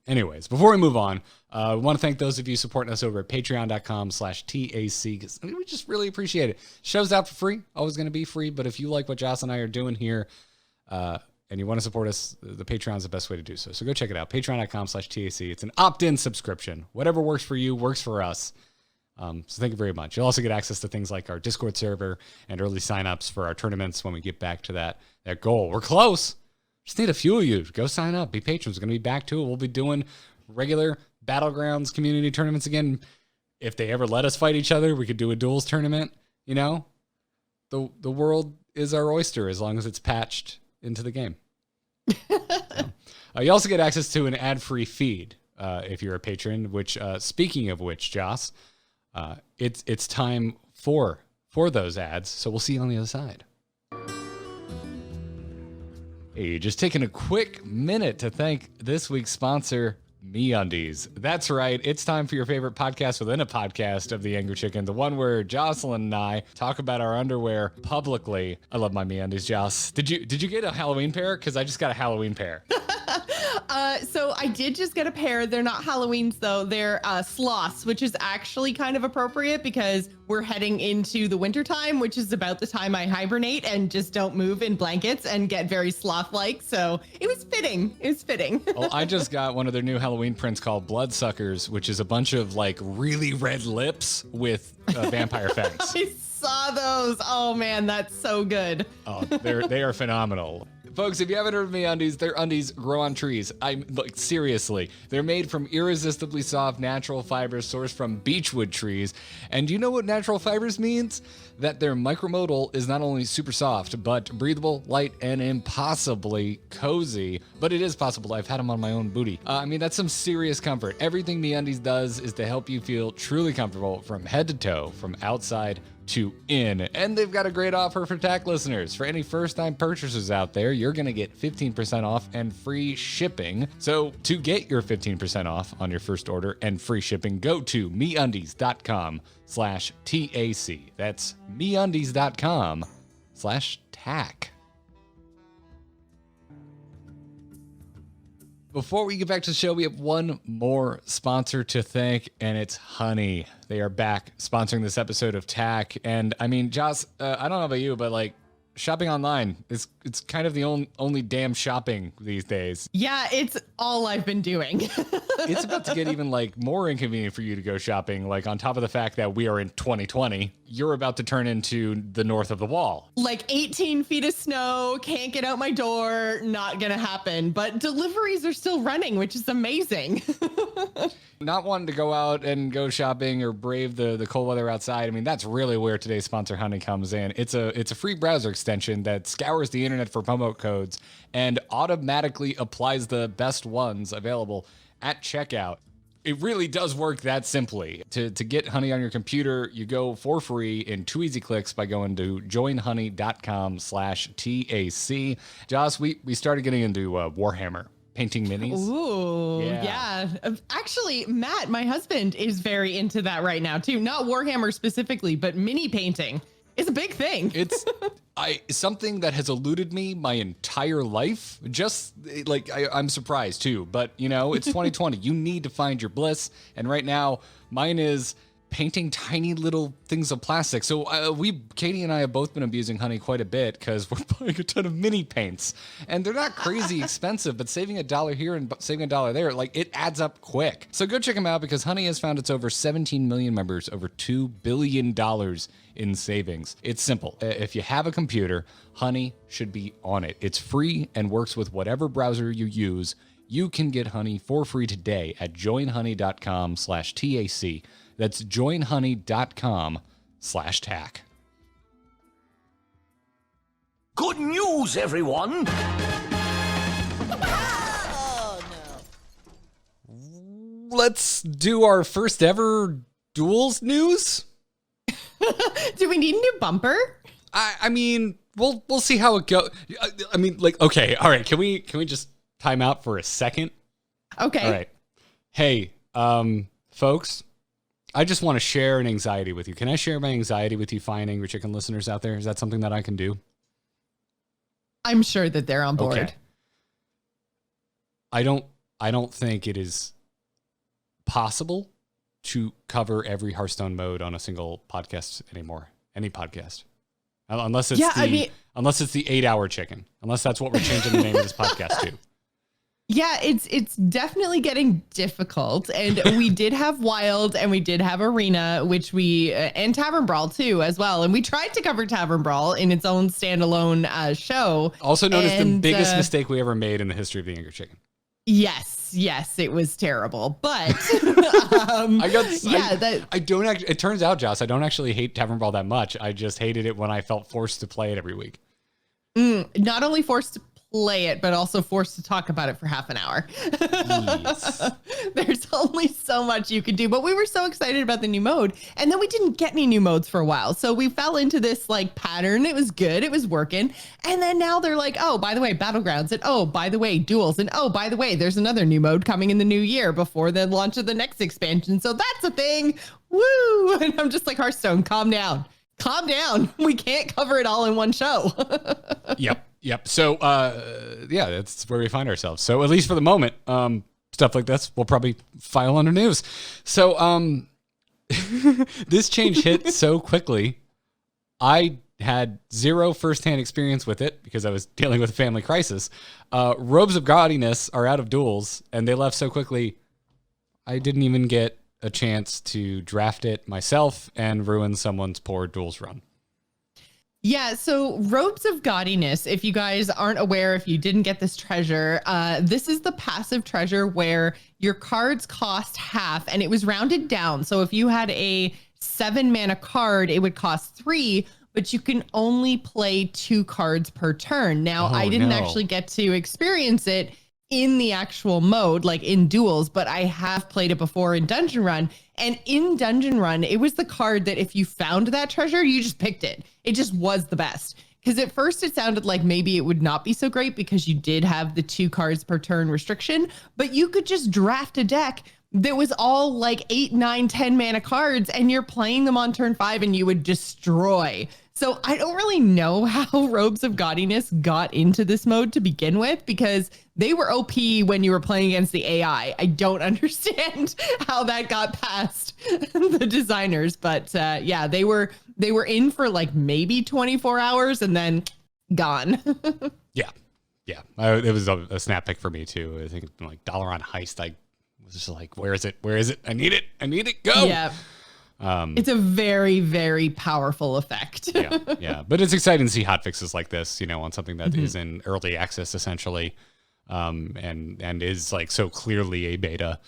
anyways, before we move on, we want to thank those of you supporting us over at patreon.com/TAC, because we just really appreciate it. Show's out for free, always going to be free, but if you like what Joss and I are doing here, and you want to support us, the Patreon is the best way to do so. So go check it out, patreon.com/TAC. It's an opt-in subscription. Whatever works for you works for us. So thank you very much. You'll also get access to things like our Discord server and early signups for our tournaments when we get back to that goal. We're close. Just need a few of you. Go sign up. Be patrons. We're going to be back to it. We'll be doing regular Battlegrounds community tournaments again. If they ever let us fight each other, we could do a duels tournament. You know, the world is our oyster as long as it's patched into the game. You also get access to an ad-free feed if you're a patron, which, speaking of which, Joss, it's time for those ads. So we'll see you on the other side. Hey, just taking a quick minute to thank this week's sponsor, MeUndies. That's right. It's time for your favorite podcast within a podcast of The Angry Chicken, the one where Jocelyn and I talk about our underwear publicly. I love my MeUndies, Joss. Did you get a Halloween pair? Because I just got a Halloween pair. So I did just get a pair. They're not Halloweens, though. They're sloths, which is actually kind of appropriate because we're heading into the wintertime, which is about the time I hibernate and just don't move in blankets and get very sloth-like. So it was fitting. It was fitting. Well, I just got one of their new Halloween prints called Bloodsuckers, which is a bunch of like really red lips with vampire fangs. I saw those. Oh, man, that's so good. Oh, they are phenomenal. Folks, if you haven't heard of MeUndies, their undies grow on trees. I'm like, seriously. They're made from irresistibly soft natural fibers sourced from beechwood trees. And do you know what natural fibers means? That their micromodal is not only super soft, but breathable, light, and impossibly cozy. But it is possible. I've had them on my own booty. I mean, that's some serious comfort. Everything MeUndies does is to help you feel truly comfortable from head to toe, from outside to in. And they've got a great offer for TAC listeners. For any first-time purchasers out there, you're going to get 15% off and free shipping. So to get your 15% off on your first order and free shipping, go to MeUndies.com/TAC. That's MeUndies.com/TAC. Before we get back to the show, we have one more sponsor to thank, and it's Honey. They are back sponsoring this episode of TAC. And I mean, Joss, I don't know about you, but like, shopping online is it's kind of the only damn shopping these days. Yeah, it's all I've been doing. It's about to get even like more inconvenient for you to go shopping. Like on top of the fact that we are in 2020, you're about to turn into the north of the wall. Like 18 feet of snow, can't get out my door, not gonna happen. But deliveries are still running, which is amazing. Not wanting to go out and go shopping or brave the cold weather outside. I mean, that's really where today's sponsor Honey comes in. It's a free browser extension that scours the internet for promo codes and automatically applies the best ones available at checkout. It really does work that simply. To get Honey on your computer, you go for free in 2 easy clicks by going to joinhoney.com/TAC. Joss, we started getting into Warhammer. Painting minis. Ooh, yeah. Actually, Matt, my husband, is very into that right now too. Not Warhammer specifically, but mini painting is a big thing. It's something that has eluded me my entire life. Just like I'm surprised too, but you know, it's 2020. You need to find your bliss, and right now, mine is painting tiny little things of plastic. So Katie and I have both been abusing Honey quite a bit because we're buying a ton of mini paints, and they're not crazy expensive, but saving $1 here and saving $1 there, like it adds up quick. So go check them out because Honey has found its over 17 million members, over $2 billion in savings. It's simple. If you have a computer, Honey should be on it. It's free and works with whatever browser you use. You can get Honey for free today at joinhoney.com/TAC. That's joinhoney.com/TAC. Good news, everyone! Let's do our first ever duels news. Do we need a new bumper? I mean, we'll see how it goes. I mean, like, okay, all right. Can we just time out for a second? Okay. All right. Hey, folks. I just want to share an anxiety with you. Can I share my anxiety with you fine Angry Chicken listeners out there? Is that something that I can do? I'm sure that they're on board. Okay. I don't think it is possible to cover every Hearthstone mode on a single podcast anymore. Any podcast. Unless it's unless it's the 8-hour chicken. Unless that's what we're changing the name of this podcast to. Yeah, it's definitely getting difficult. And we did have Wild and we did have Arena, which and Tavern Brawl too as well. And we tried to cover Tavern Brawl in its own standalone show. Also known as the biggest mistake we ever made in the history of the Angry Chicken. Yes, it was terrible. But I don't actually, it turns out, Joss, I don't actually hate Tavern Brawl that much. I just hated it when I felt forced to play it every week. Not only forced to play it, but also forced to talk about it for half an hour. Yes. There's only so much you can do, but we were so excited about the new mode, and then we didn't get any new modes for a while. So we fell into this like pattern. It was good. It was working. And then now they're like, oh, by the way, Battlegrounds, and oh, by the way, duels, and oh, by the way, there's another new mode coming in the new year before the launch of the next expansion. So that's a thing. Woo! And I'm just like, Hearthstone, calm down. Calm down. We can't cover it all in one show. Yep. So, that's where we find ourselves. So at least for the moment, stuff like this, we'll probably file under news. So, this change hit so quickly. I had zero firsthand experience with it because I was dealing with a family crisis. Robes of Gaudiness are out of duels, and they left so quickly. I didn't even get a chance to draft it myself and ruin someone's poor duels run. Yeah, so Robes of Gaudiness, if you guys aren't aware, if you didn't get this treasure, this is the passive treasure where your cards cost half, and it was rounded down. So if you had a 7-mana card, it would cost 3, but you can only play 2 cards per turn. Now, I didn't actually get to experience it in the actual mode, like in duels, but I have played it before in Dungeon Run. And in Dungeon Run, it was the card that if you found that treasure, you just picked it. It just was the best. Because at first it sounded like maybe it would not be so great because you did have the 2 cards per turn restriction, but you could just draft a deck that was all like 8, 9, 10 mana cards, and you're playing them on turn 5 and you would destroy. So I don't really know how Robes of Gaudiness got into this mode to begin with, because they were OP when you were playing against the AI. I don't understand how that got past the designers, but yeah, they were in for like maybe 24 hours and then gone. Yeah. Yeah. It was a snap pick for me too. I think like Dollar on Heist. I was just like, where is it? Where is it? I need it. Go. Yeah. It's a very, very powerful effect. Yeah. But it's exciting to see hotfixes like this, on something that is in early access essentially. And is like so clearly a beta.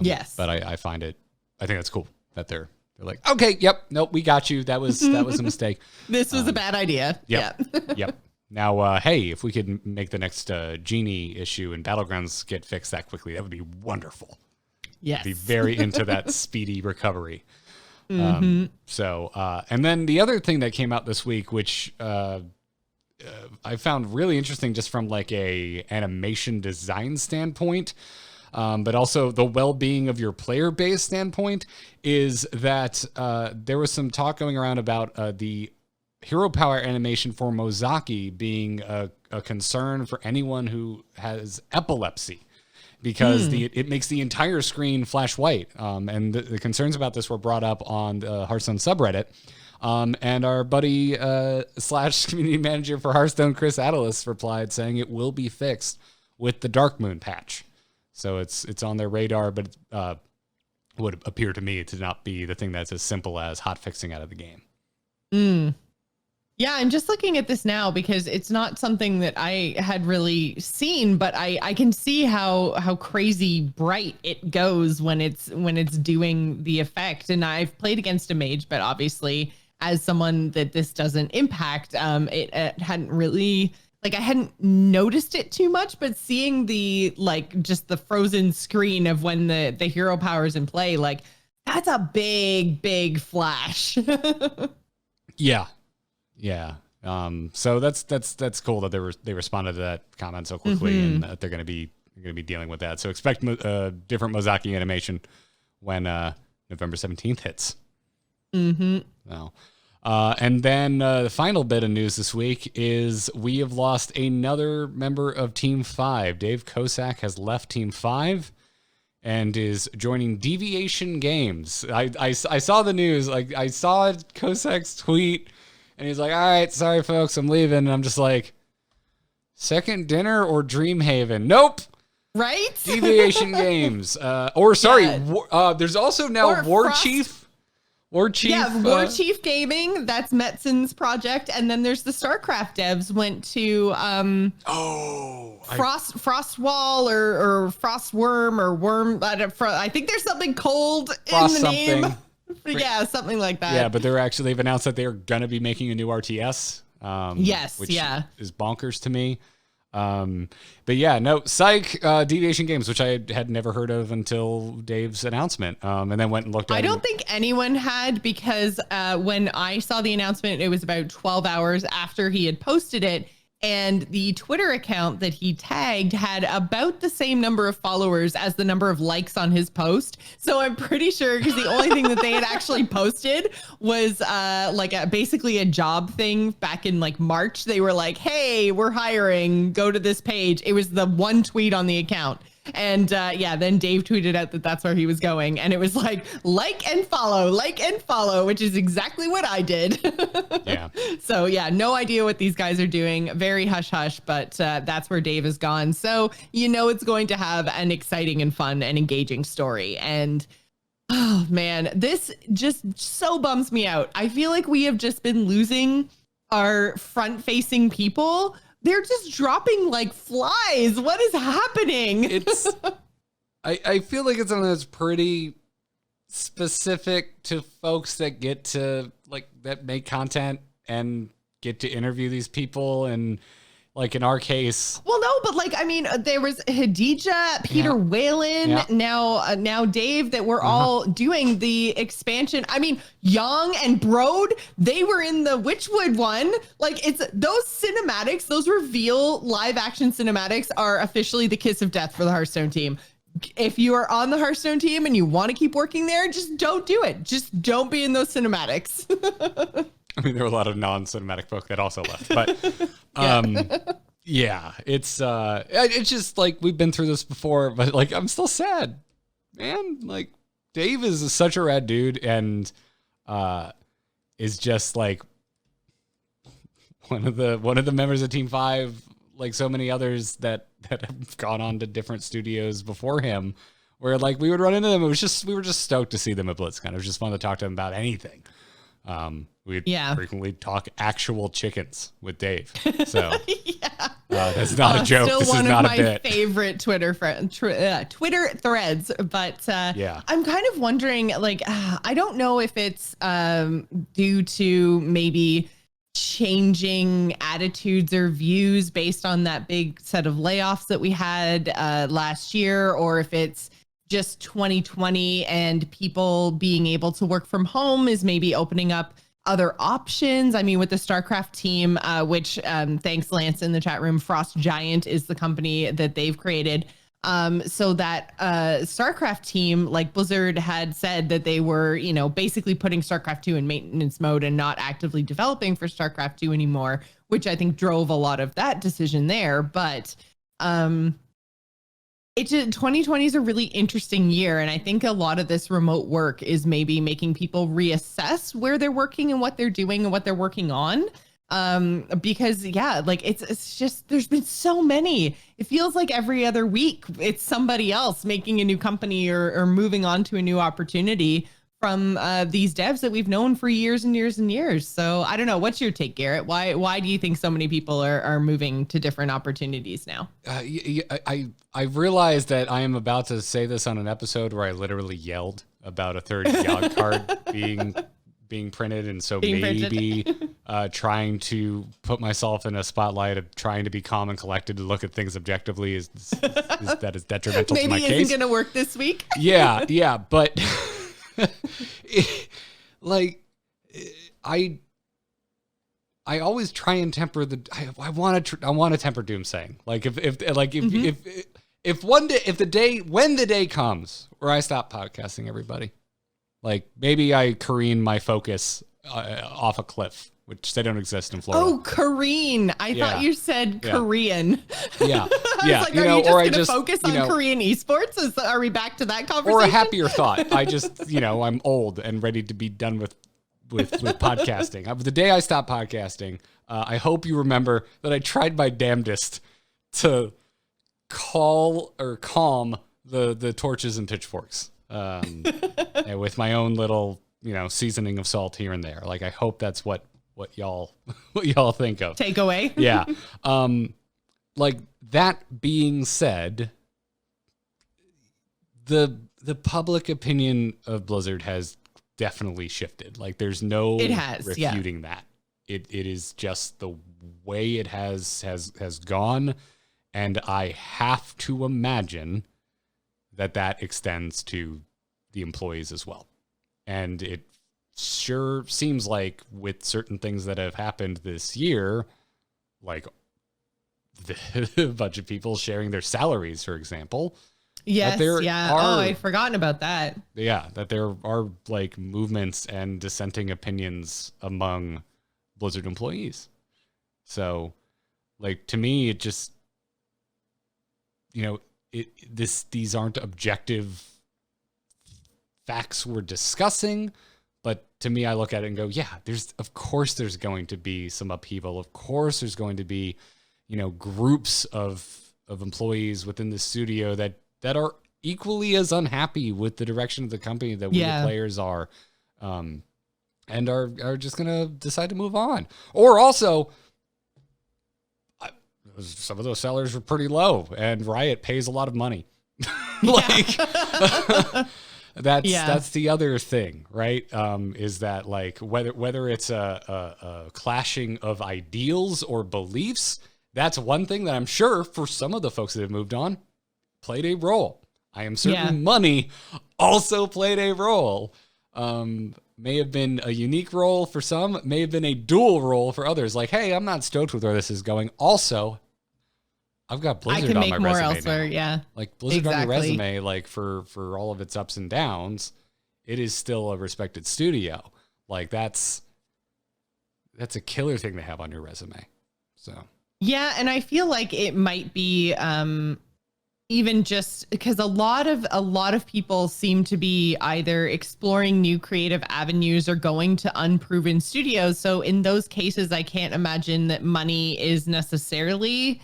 Yes. But I think that's cool that they're like, okay, yep, nope, we got you. That was a mistake. This was a bad idea. Yep. Yeah. Yep. Now, hey, if we could make the next Genie issue in Battlegrounds get fixed that quickly, that would be wonderful. Yes. I'd be very into that speedy recovery. And then the other thing that came out this week, which I found really interesting just from like a animation design standpoint, but also the well-being of your player base standpoint, is that there was some talk going around about the hero power animation for Mozaki being a concern for anyone who has epilepsy, because it makes the entire screen flash white. And the concerns about this were brought up on the Hearthstone subreddit. And our buddy / community manager for Hearthstone, Chris Atalis, replied saying it will be fixed with the Dark Moon patch. So it's on their radar, but would appear to me to not be the thing that's as simple as hot fixing out of the game. Yeah, I'm just looking at this now because it's not something that I had really seen, but I can see how crazy bright it goes when it's doing the effect. And I've played against a mage, but obviously as someone that this doesn't impact, it hadn't really, like, I hadn't noticed it too much, but seeing the, like, just the frozen screen of when the hero power is in play, like, that's a big flash. Yeah. So that's cool that they responded to that comment so quickly, and that they're going to be dealing with that. So expect different Mozaki animation when November 17th hits. No. And then the final bit of news this week is we have lost another member of Team 5. Dave Kosak has left Team 5 and is joining Deviation Games. I saw the news. Like, I saw Kosak's tweet, and he's like, all right, sorry, folks, I'm leaving. And I'm just like, Second Dinner or Dreamhaven? Nope. Right? Deviation Games. There's also now War Chief. Yeah, War Chief Gaming. That's Metzen's project. And then there's the StarCraft devs went to Frostwall or Frostworm or Worm. I think there's something cold in the name. Yeah, something like that. Yeah, but they've announced that they're going to be making a new RTS. Which is bonkers to me. But yeah, no, Psych, Deviation Games, which I had never heard of until Dave's announcement. And then went and looked at it. I don't think anyone had, because when I saw the announcement, it was about 12 hours after he had posted it. And the Twitter account that he tagged had about the same number of followers as the number of likes on his post. So I'm pretty sure, because the only thing that they had actually posted was basically a job thing back in like March. They were like, hey, we're hiring, go to this page. It was the one tweet on the account. And then Dave tweeted out that that's where he was going. And it was like and follow, which is exactly what I did. Yeah. So yeah, no idea what these guys are doing. Very hush hush, but that's where Dave is gone. So, it's going to have an exciting and fun and engaging story. And oh man, this just so bums me out. I feel like we have just been losing our front facing people. They're just dropping like flies. What is happening? I feel like it's something that's pretty specific to folks that get to that make content and get to interview these people. And like in our case, well, no, but there was Hadija, Peter Whalen, now Dave, that we're all doing the expansion. I mean, Young and Broad, they were in the Witchwood one. Like, it's those cinematics, those reveal live action cinematics are officially the kiss of death for the Hearthstone team. If you are on the Hearthstone team and you want to keep working there, just don't do it. Just don't be in those cinematics. I mean, there were a lot of non-cinematic folk that also left, but yeah, it's just like we've been through this before, but like I'm still sad, man. Like Dave is such a rad dude, and is just like, one of the members of Team 5, like so many others that have gone on to different studios before him, where like we would run into them. We were just stoked to see them at BlizzCon. It was just fun to talk to them about anything. We'd frequently talk actual chickens with Dave. So that's not a joke. Still this one is not of a my bit. favorite Twitter threads. But I'm kind of wondering, like, I don't know if it's due to maybe changing attitudes or views based on that big set of layoffs that we had last year, or if it's just 2020 and people being able to work from home is maybe opening up other options. I mean, with the StarCraft team, which thanks Lance in the chat room, Frost Giant is the company that they've created. So that StarCraft team, like Blizzard had said that they were, you know, basically putting StarCraft 2 in maintenance mode and not actively developing for StarCraft 2 anymore, which I think drove a lot of that decision there. But 2020 is a really interesting year. And I think a lot of this remote work is maybe making people reassess where they're working and what they're doing and what they're working on. Because like it's just, there's been so many, it feels like every other week it's somebody else making a new company or moving on to a new opportunity from these devs that we've known for years and years and years. So I don't know. What's your take, Garrett? Why do you think so many people are moving to different opportunities now? I realized that I am about to say this on an episode where I literally yelled about a third YOGG card being printed, and so maybe trying to put myself in a spotlight of trying to be calm and collected to look at things objectively is detrimental to my case. Maybe isn't going to work this week. Yeah, but like I always try and temper I want to temper doomsaying. Like if when the day comes where I stop podcasting, everybody, like maybe I careen my focus off a cliff, which they don't exist in Florida. Oh, careen! I thought you said Korean. Yeah, I was like, are you just going to focus on Korean esports? Are we back to that conversation? Or a happier thought. I just, I'm old and ready to be done with podcasting. The day I stop podcasting, I hope you remember that I tried my damnedest to calm the torches and pitchforks with my own little, seasoning of salt here and there. Like, I hope that's what y'all think of. Takeaway. Yeah. Like, that being said, the public opinion of Blizzard has definitely shifted. Like, there's no refuting that. It is just the way it has gone, and I have to imagine that extends to the employees as well. And it sure seems like with certain things that have happened this year, like a bunch of people sharing their salaries, for example. Yes, I'd forgotten about that. Yeah, that there are like movements and dissenting opinions among Blizzard employees. So, like, to me, it just, these aren't objective facts we're discussing, but to me, I look at it and go, yeah, of course there's going to be some upheaval. Of course there's going to be, groups of employees within the studio that are equally as unhappy with the direction of the company that we, the players, are, and are just going to decide to move on. Or also, some of those salaries were pretty low, and Riot pays a lot of money. That's the other thing, right? Is that, like, whether it's a clashing of ideals or beliefs, that's one thing that I'm sure for some of the folks that have moved on played a role. I am certain money also played a role. May have been a unique role for some, may have been a dual role for others. Like, hey, I'm not stoked with where this is going. Also, I've got Blizzard on my resume elsewhere, now. Yeah, like Blizzard on your resume, like for all of its ups and downs, it is still a respected studio. Like, that's a killer thing to have on your resume. So. Yeah, and I feel like it might be even just because a lot of people seem to be either exploring new creative avenues or going to unproven studios. So in those cases, I can't imagine that money is necessarily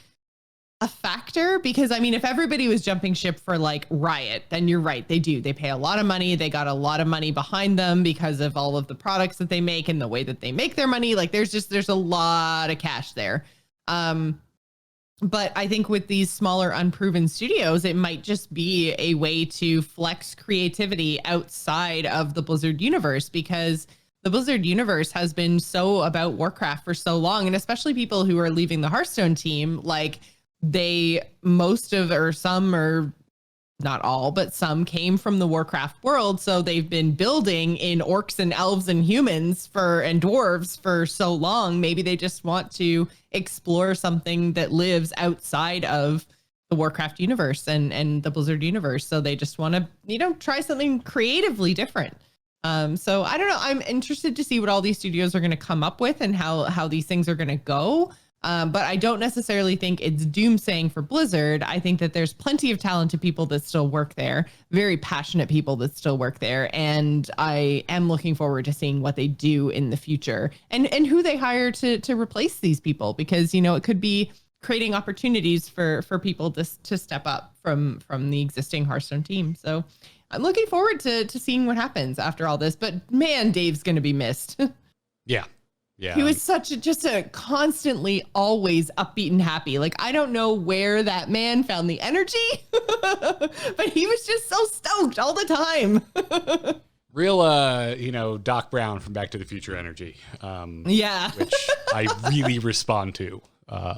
a factor, because I mean, if everybody was jumping ship for like Riot, then you're right. They pay a lot of money. They got a lot of money behind them because of all of the products that they make and the way that they make their money. Like there's a lot of cash there. But I think with these smaller unproven studios, it might just be a way to flex creativity outside of the Blizzard universe, because the Blizzard universe has been so about Warcraft for so long. And especially people who are leaving the Hearthstone team, like some, or not all, but some came from the Warcraft world. So they've been building in orcs and elves and humans and dwarves for so long. Maybe they just want to explore something that lives outside of the Warcraft universe and the Blizzard universe. So they just want to, try something creatively different. So I don't know. I'm interested to see what all these studios are going to come up with and how these things are going to go. But I don't necessarily think it's doomsaying for Blizzard. I think that there's plenty of talented people that still work there, very passionate people that still work there. And I am looking forward to seeing what they do in the future and who they hire to replace these people, because, it could be creating opportunities for people to step up from the existing Hearthstone team. So I'm looking forward to seeing what happens after all this. But man, Dave's going to be missed. Yeah. Yeah. He was just a constantly always upbeat and happy. Like, I don't know where that man found the energy, but he was just so stoked all the time. Real, Doc Brown from Back to the Future energy. Yeah. Which I really respond to.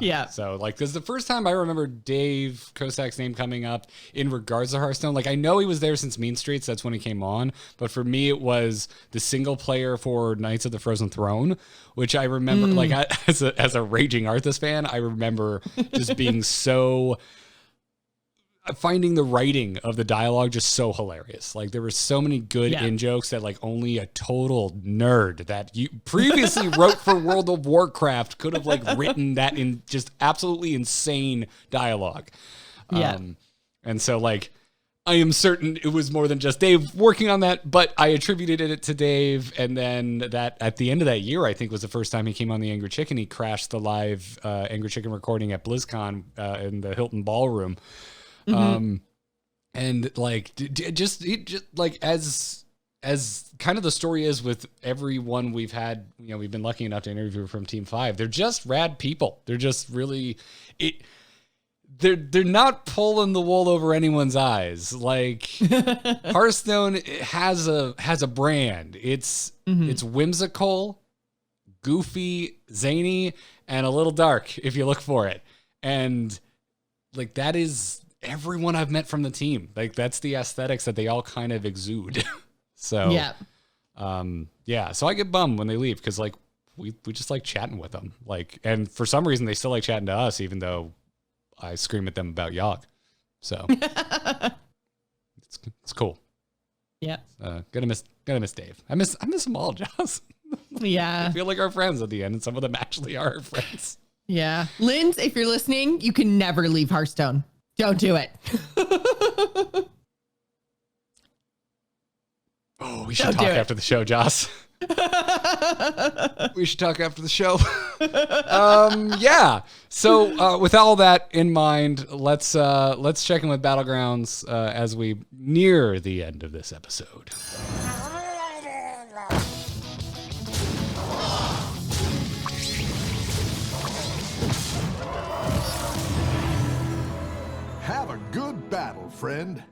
Yeah. So like, this is the first time I remember Dave Kosak's name coming up in regards to Hearthstone. Like, I know he was there since Mean Streets. That's when he came on. But for me, it was the single player for Knights of the Frozen Throne, which I remember like as a raging Arthas fan, I remember just being finding the writing of the dialogue just so hilarious. Like, there were so many good in-jokes that like only a total nerd that you previously wrote for World of Warcraft could have like written that in just absolutely insane dialogue. Yeah. And so like, I am certain it was more than just Dave working on that, but I attributed it to Dave. And then that at the end of that year, I think was the first time he came on the Angry Chicken. He crashed the live Angry Chicken recording at BlizzCon in the Hilton Ballroom. And like, just like as kind of the story is with everyone we've had, we've been lucky enough to interview from Team 5. They're just rad people. They're just really, they're not pulling the wool over anyone's eyes. Like, Hearthstone has a brand. It's whimsical, goofy, zany, and a little dark if you look for it. And like, that is everyone I've met from the team. Like, that's the aesthetics that they all kind of exude. So so I get bummed when they leave, because like we just like chatting with them, like, and for some reason they still like chatting to us even though I scream at them about YOGG. So it's cool. Yeah. Gonna miss Dave. I miss them all, Joss. Yeah. I feel like our friends at the end, and some of them actually are our friends. Yeah. Linz, if you're listening, you can never leave Hearthstone. Don't do it. Oh, we should talk after the show, Joss. We should talk after the show. Yeah. So with all that in mind, let's check in with Battlegrounds as we near the end of this episode. Have a good battle, friend.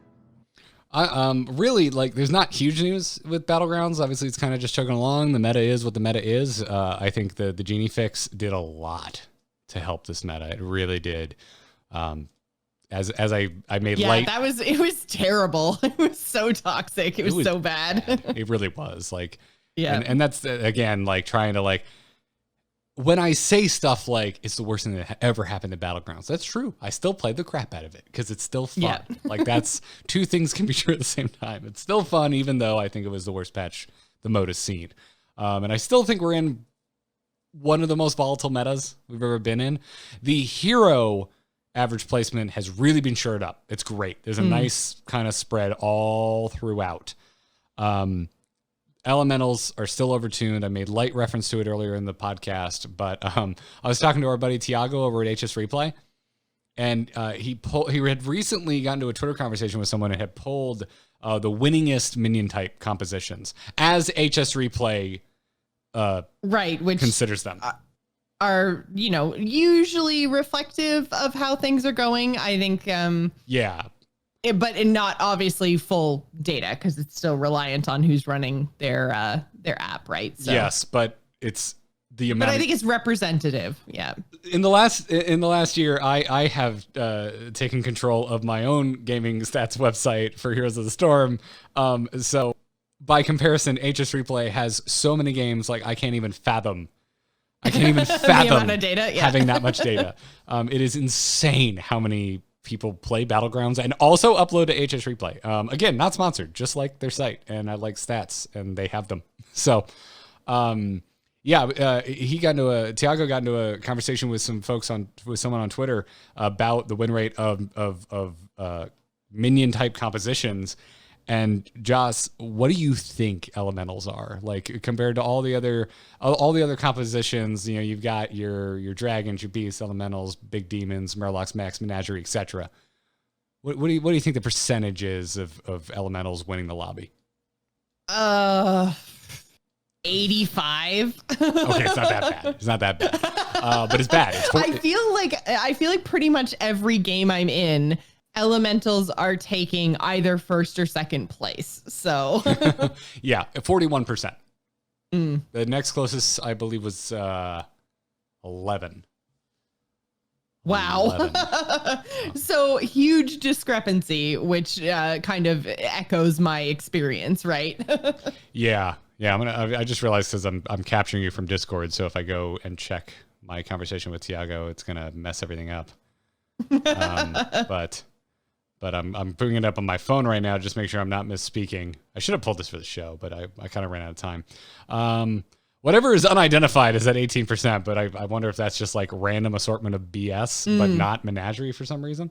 Really, like, there's not huge news with Battlegrounds. Obviously, it's kind of just chugging along. The meta is what the meta is. I think the Genie fix did a lot to help this meta. It really did. As I made light. Yeah, it was terrible. It was so toxic. It was so bad. It really was. Like, yeah. And that's, again, like, trying to, like, when I say stuff like it's the worst thing that ever happened to Battlegrounds, that's true. I still played the crap out of it because it's still fun. Yeah. Like, that's two things can be true at the same time. It's still fun, even though I think it was the worst patch the mode has seen. And I still think we're in one of the most volatile metas we've ever been in. The hero average placement has really been shored up. It's great. There's a nice kind of spread all throughout. Elementals are still overtuned. I made light reference to it earlier in the podcast, but I was talking to our buddy Tiago over at HS Replay, and he had recently gotten to a Twitter conversation with someone and had pulled the winningest minion type compositions as HS Replay which considers them. Are, usually reflective of how things are going. I think, but not obviously full data because it's still reliant on who's running their app, right? So, yes, but it's the amount. But I think it's representative. Yeah. In the last year, I have taken control of my own gaming stats website for Heroes of the Storm. So by comparison, HS Replay has so many games like I can't even fathom the amount of data, having that much data. It is insane how many people play Battlegrounds and also upload to HS Replay. Again, not sponsored, just like their site, and I like stats, and they have them. So, Tiago got into a conversation with someone on Twitter about the win rate of minion type compositions. And Joss, what do you think elementals are like compared to all the other compositions? You've got your dragons, your beasts, elementals, big demons, murlocs, mechs, menagerie, etc. What do you think the percentage is of elementals winning the lobby? 85. Okay, it's not that bad. But it's bad. I feel like pretty much every game I'm in, elementals are taking either first or second place. So yeah, 41%. The next closest, I believe, was 11. Wow. 11. So huge discrepancy, which kind of echoes my experience, right? Yeah. I just realized because I'm capturing you from Discord, so if I go and check my conversation with Tiago, it's gonna mess everything up. But I'm putting it up on my phone right now, just make sure I'm not misspeaking. I should have pulled this for the show, but I kind of ran out of time. Whatever is unidentified is at 18%, but I wonder if that's just like random assortment of BS, but not menagerie for some reason.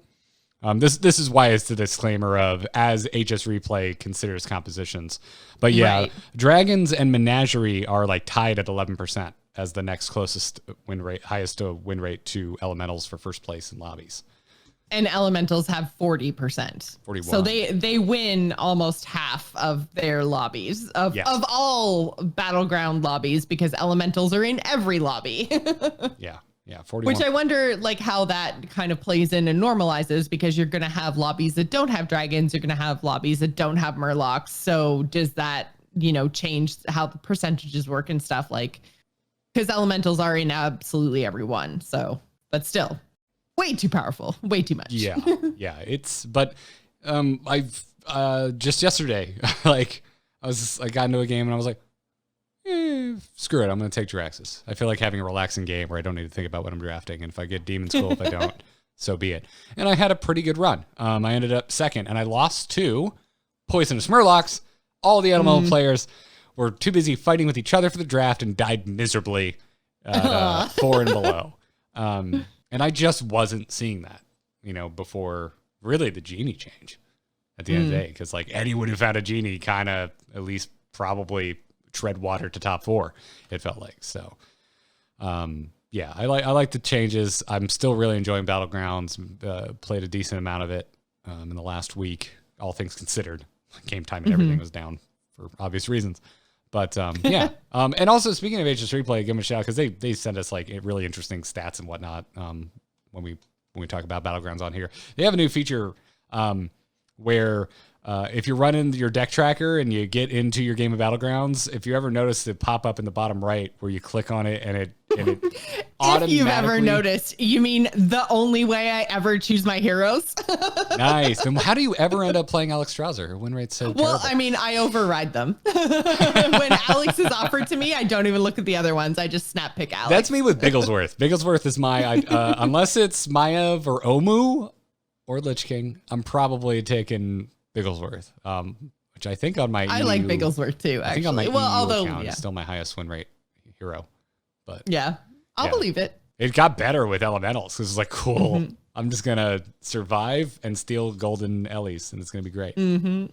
This is why it's the disclaimer of as HS Replay considers compositions. But yeah, right. Dragons and menagerie are like tied at 11% as the next closest win rate, highest win rate to elementals for first place in lobbies. And elementals have 40%. 41. So they win almost half of their lobbies of all battleground lobbies because elementals are in every lobby. Yeah, 41. Which I wonder like how that kind of plays in and normalizes because you're going to have lobbies that don't have dragons. You're going to have lobbies that don't have murlocs. So does that, change how the percentages work and stuff like, because elementals are in absolutely everyone. So, but still. Way too powerful. Way too much. Yeah. I've just yesterday, I got into a game and I was like, screw it. I'm going to take Jiraxis. I feel like having a relaxing game where I don't need to think about what I'm drafting. And if I get demons, cool. If I don't, so be it. And I had a pretty good run. I ended up second and I lost to Poisonous Murlocs. All the elemental players were too busy fighting with each other for the draft and died miserably at 4 and below. And I just wasn't seeing that, before really the genie change at the end of the day. Because like anyone who found a genie kind of at least probably tread water to top 4, it felt like. So, I like the changes. I'm still really enjoying Battlegrounds. Played a decent amount of it in the last week, all things considered. Game time and everything was down for obvious reasons. But and also speaking of HS Replay, give them a shout because they send us like really interesting stats and whatnot when we talk about Battlegrounds on here. They have a new feature where if you're running your deck tracker and you get into your game of Battlegrounds, if you ever notice it pop up in the bottom right where you click on it and it if you've ever noticed, you mean the only way I ever choose my heroes? Nice. And how do you ever end up playing Alex Strauser? Her win rate's so terrible. Well, I mean, I override them. When Alex is offered to me, I don't even look at the other ones. I just snap pick Alex. That's me with Bigglesworth. Bigglesworth is my, unless it's Maiev or Omu or Lich King, I'm probably taking Bigglesworth, which I think on my I like Bigglesworth too, actually. I think on my EU account is still my highest win rate hero. But I'll believe it. It got better with elementals. This is like cool. I'm just going to survive and steal golden Ellies, and it's going to be great. Mm-hmm.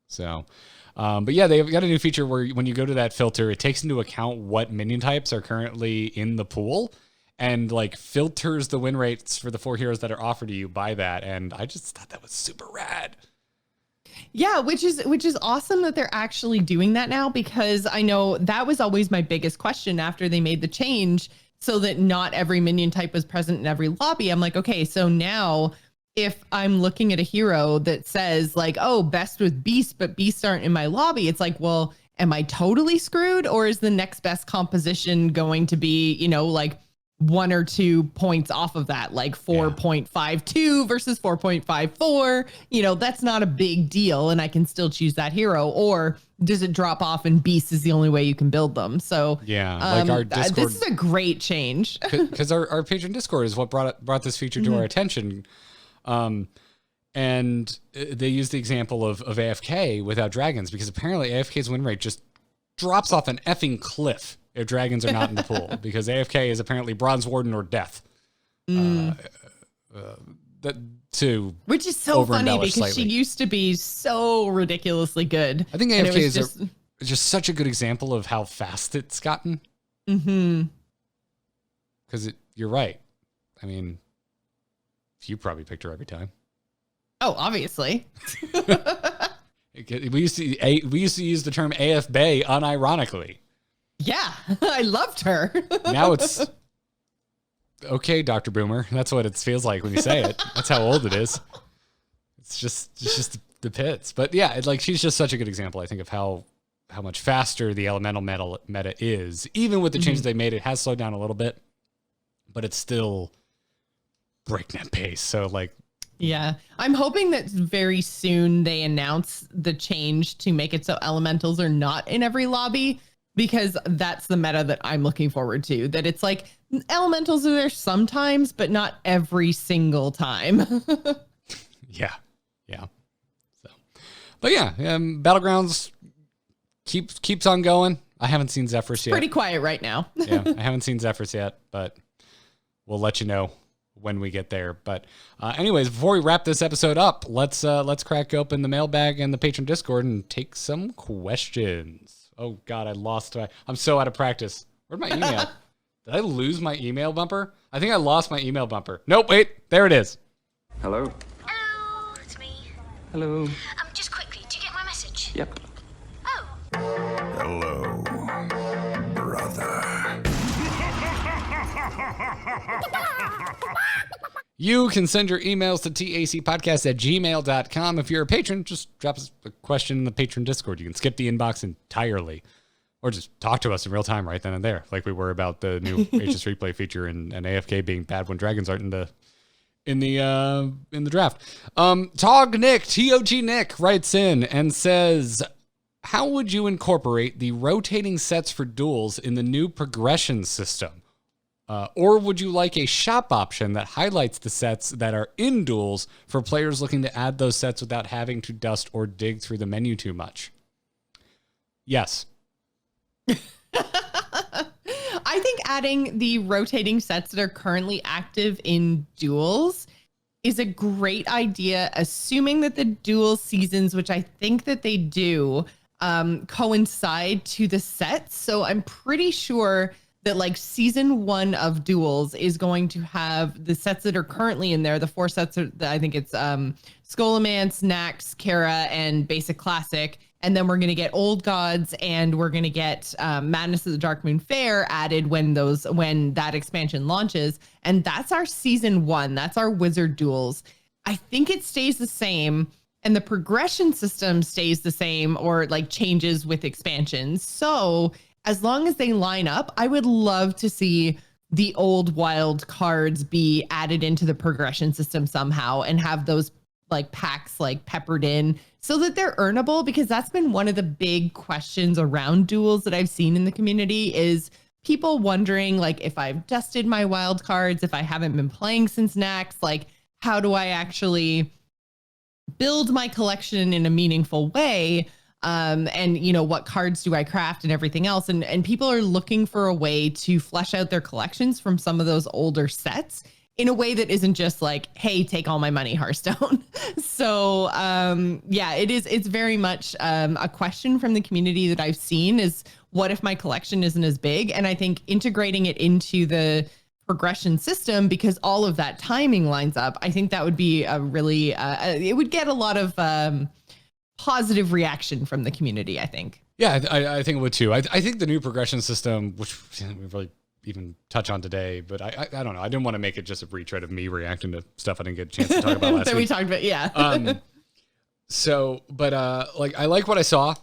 So, but yeah, they've got a new feature where when you go to that filter, it takes into account what minion types are currently in the pool and like filters the win rates for the 4 heroes that are offered to you by that. And I just thought that was super rad. Yeah, which is awesome that they're actually doing that now, because I know that was always my biggest question after they made the change so that not every minion type was present in every lobby. I'm like, okay, so now if I'm looking at a hero that says like, oh, best with beasts, but beasts aren't in my lobby, it's like, well, am I totally screwed? Or is the next best composition going to be, you know, like 1 or 2 points off of that, like 4.52 versus 4.54? You know, that's not a big deal, and I can still choose that hero. Or does it drop off and beast is the only way you can build them? So yeah, like our Discord, this is a great change. Because our patron Discord is what brought this feature to our attention. And they used the example of AFK without dragons, because apparently AFK's win rate just drops off an effing cliff if dragons are not in the pool, because AFK is apparently Bronze Warden or death. Which is so funny because she used to be so ridiculously good. I think AFK is just such a good example of how fast it's gotten. Mm-hmm. Because you're right. I mean, you probably picked her every time. Oh, obviously. We used to use the term AF Bay unironically. Yeah, I loved her. Now it's okay, Dr. Boomer. That's what it feels like when you say it. That's how old it is. It's just the pits. But yeah, like she's just such a good example, I think, of how much faster the elemental meta is. Even with the changes they made, it has slowed down a little bit, but it's still breakneck pace. So like, yeah, I'm hoping that very soon they announce the change to make it so elementals are not in every lobby, because that's the meta that I'm looking forward to. That it's like elementals are there sometimes, but not every single time. Yeah. So, but yeah, Battlegrounds keeps on going. I haven't seen Zephyrs yet. Pretty quiet right now. Yeah, I haven't seen Zephyrs yet, but we'll let you know when we get there. But anyways, before we wrap this episode up, let's crack open the mailbag and the patron Discord and take some questions. Oh God, I'm so out of practice. Where'd my email? Did I lose my email bumper? I think I lost my email bumper. Nope, wait, there it is. Hello? Hello, it's me. Hello? Just quickly, do you get my message? Yep. Oh. Hello, brother. You can send your emails to tacpodcast@gmail.com. If you're a patron, just drop us a question in the patron Discord. You can skip the inbox entirely, or just talk to us in real time right then and there, like we were about the new HS replay feature and AFK being bad when dragons aren't in the draft. Tog Nick writes in and says, how would you incorporate the rotating sets for duels in the new progression system? Or would you like a shop option that highlights the sets that are in duels for players looking to add those sets without having to dust or dig through the menu too much? Yes. I think adding the rotating sets that are currently active in duels is a great idea, assuming that the duel seasons, which I think that they do, coincide to the sets. So I'm pretty sure that like season 1 of duels is going to have the sets that are currently in there. The 4 sets are, I think it's Scholomance, Nax, Kara, and Basic Classic. And then we're going to get Old Gods, and we're going to get Madness of the Dark Moon Fair added when that expansion launches. And that's our season 1. That's our Wizard duels. I think it stays the same, and the progression system stays the same or like changes with expansions. So as long as they line up, I would love to see the old wild cards be added into the progression system somehow and have those like packs like peppered in so that they're earnable, because that's been one of the big questions around duels that I've seen in the community is people wondering like, if I've dusted my wild cards, if I haven't been playing since Nax, like how do I actually build my collection in a meaningful way? And you know, what cards do I craft and everything else? And people are looking for a way to flesh out their collections from some of those older sets. in a way that isn't just like, hey, take all my money, Hearthstone. So yeah, it's very much a question from the community that I've seen is, what if my collection isn't as big? And I think integrating it into the progression system, because all of that timing lines up, I think that would be a really, it would get a lot of positive reaction from the community, I think. Yeah, I think it would too. I think the new progression system, which we really even touch on today, but I don't know. I didn't want to make it just a retread of me reacting to stuff I didn't get a chance to talk about last that week. we talked about, yeah. So, but like I like what I saw.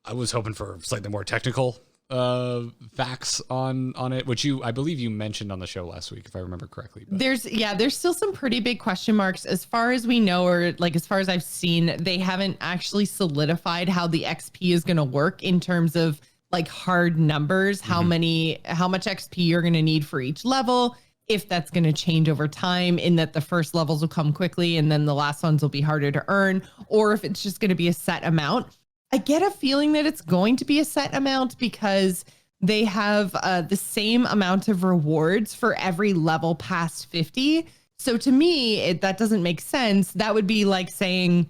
I was hoping for slightly more technical facts on it, which I believe you mentioned on the show last week, if I remember correctly. But. There's still some pretty big question marks as far as we know, or like as far as I've seen. They haven't actually solidified how the XP is going to work in terms of like hard numbers, how much XP you're going to need for each level, if that's going to change over time, in that the first levels will come quickly and then the last ones will be harder to earn, or if it's just going to be a set amount. I get a feeling that it's going to be a set amount because they have the same amount of rewards for every level past 50. So to me, that doesn't make sense. That would be like saying,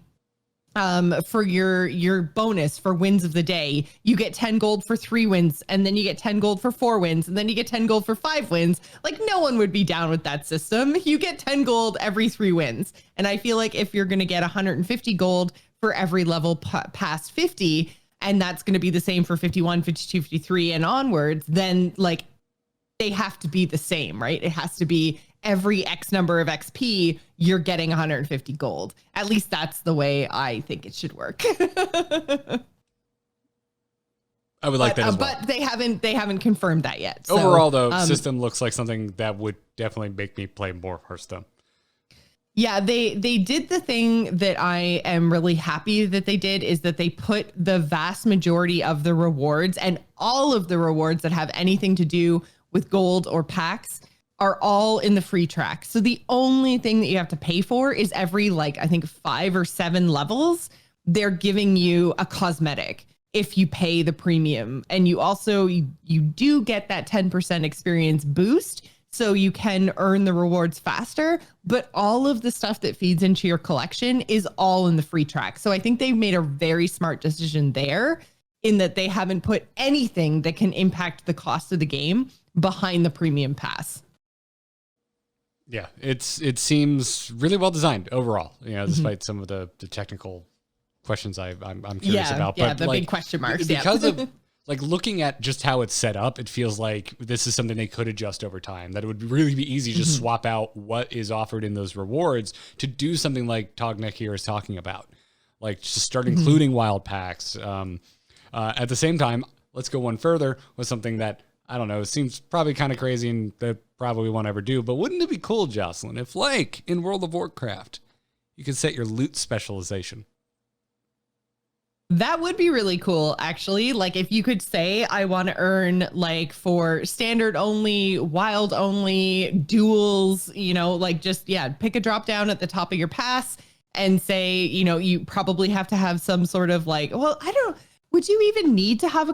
for your bonus for wins of the day, you get 10 gold for 3 wins, and then you get 10 gold for 4 wins, and then you get 10 gold for 5 wins. Like, no one would be down with that system. You get 10 gold every 3 wins. And I feel like if you're going to get 150 gold for every level past 50, and that's going to be the same for 51, 52, 53 and onwards, then like they have to be the same, right? It has to be every X number of XP, you're getting 150 gold. At least that's the way I think it should work. I would like that as well. But they haven't confirmed that yet. So, overall, though, system looks like something that would definitely make me play more Hearthstone. Yeah, they did the thing that I am really happy that they did, is that they put the vast majority of the rewards, and all of the rewards that have anything to do with gold or packs, are all in the free track. So the only thing that you have to pay for is every, like, I think 5 or 7 levels, they're giving you a cosmetic if you pay the premium. And you also, you do get that 10% experience boost, so you can earn the rewards faster, but all of the stuff that feeds into your collection is all in the free track. So I think they've made a very smart decision there, in that they haven't put anything that can impact the cost of the game behind the premium pass. Yeah, it seems really well designed overall, you know, despite some of the technical questions I'm curious about. Yeah, but the like, big question marks. Because of like looking at just how it's set up, it feels like this is something they could adjust over time, that it would really be easy to just swap out what is offered in those rewards to do something like Tognek here is talking about, like just start including wild packs. At the same time, let's go one further with something that, I don't know, seems probably kind of crazy and that probably won't ever do, but wouldn't it be cool, Jocelyn, if like in World of Warcraft, you could set your loot specialization? That would be really cool, actually. Like if you could say, I want to earn like for standard only, wild only, duels, you know, like just, yeah, pick a drop down at the top of your pass and say, you know, you probably have to have some sort of like, well, I don't, would you even need to have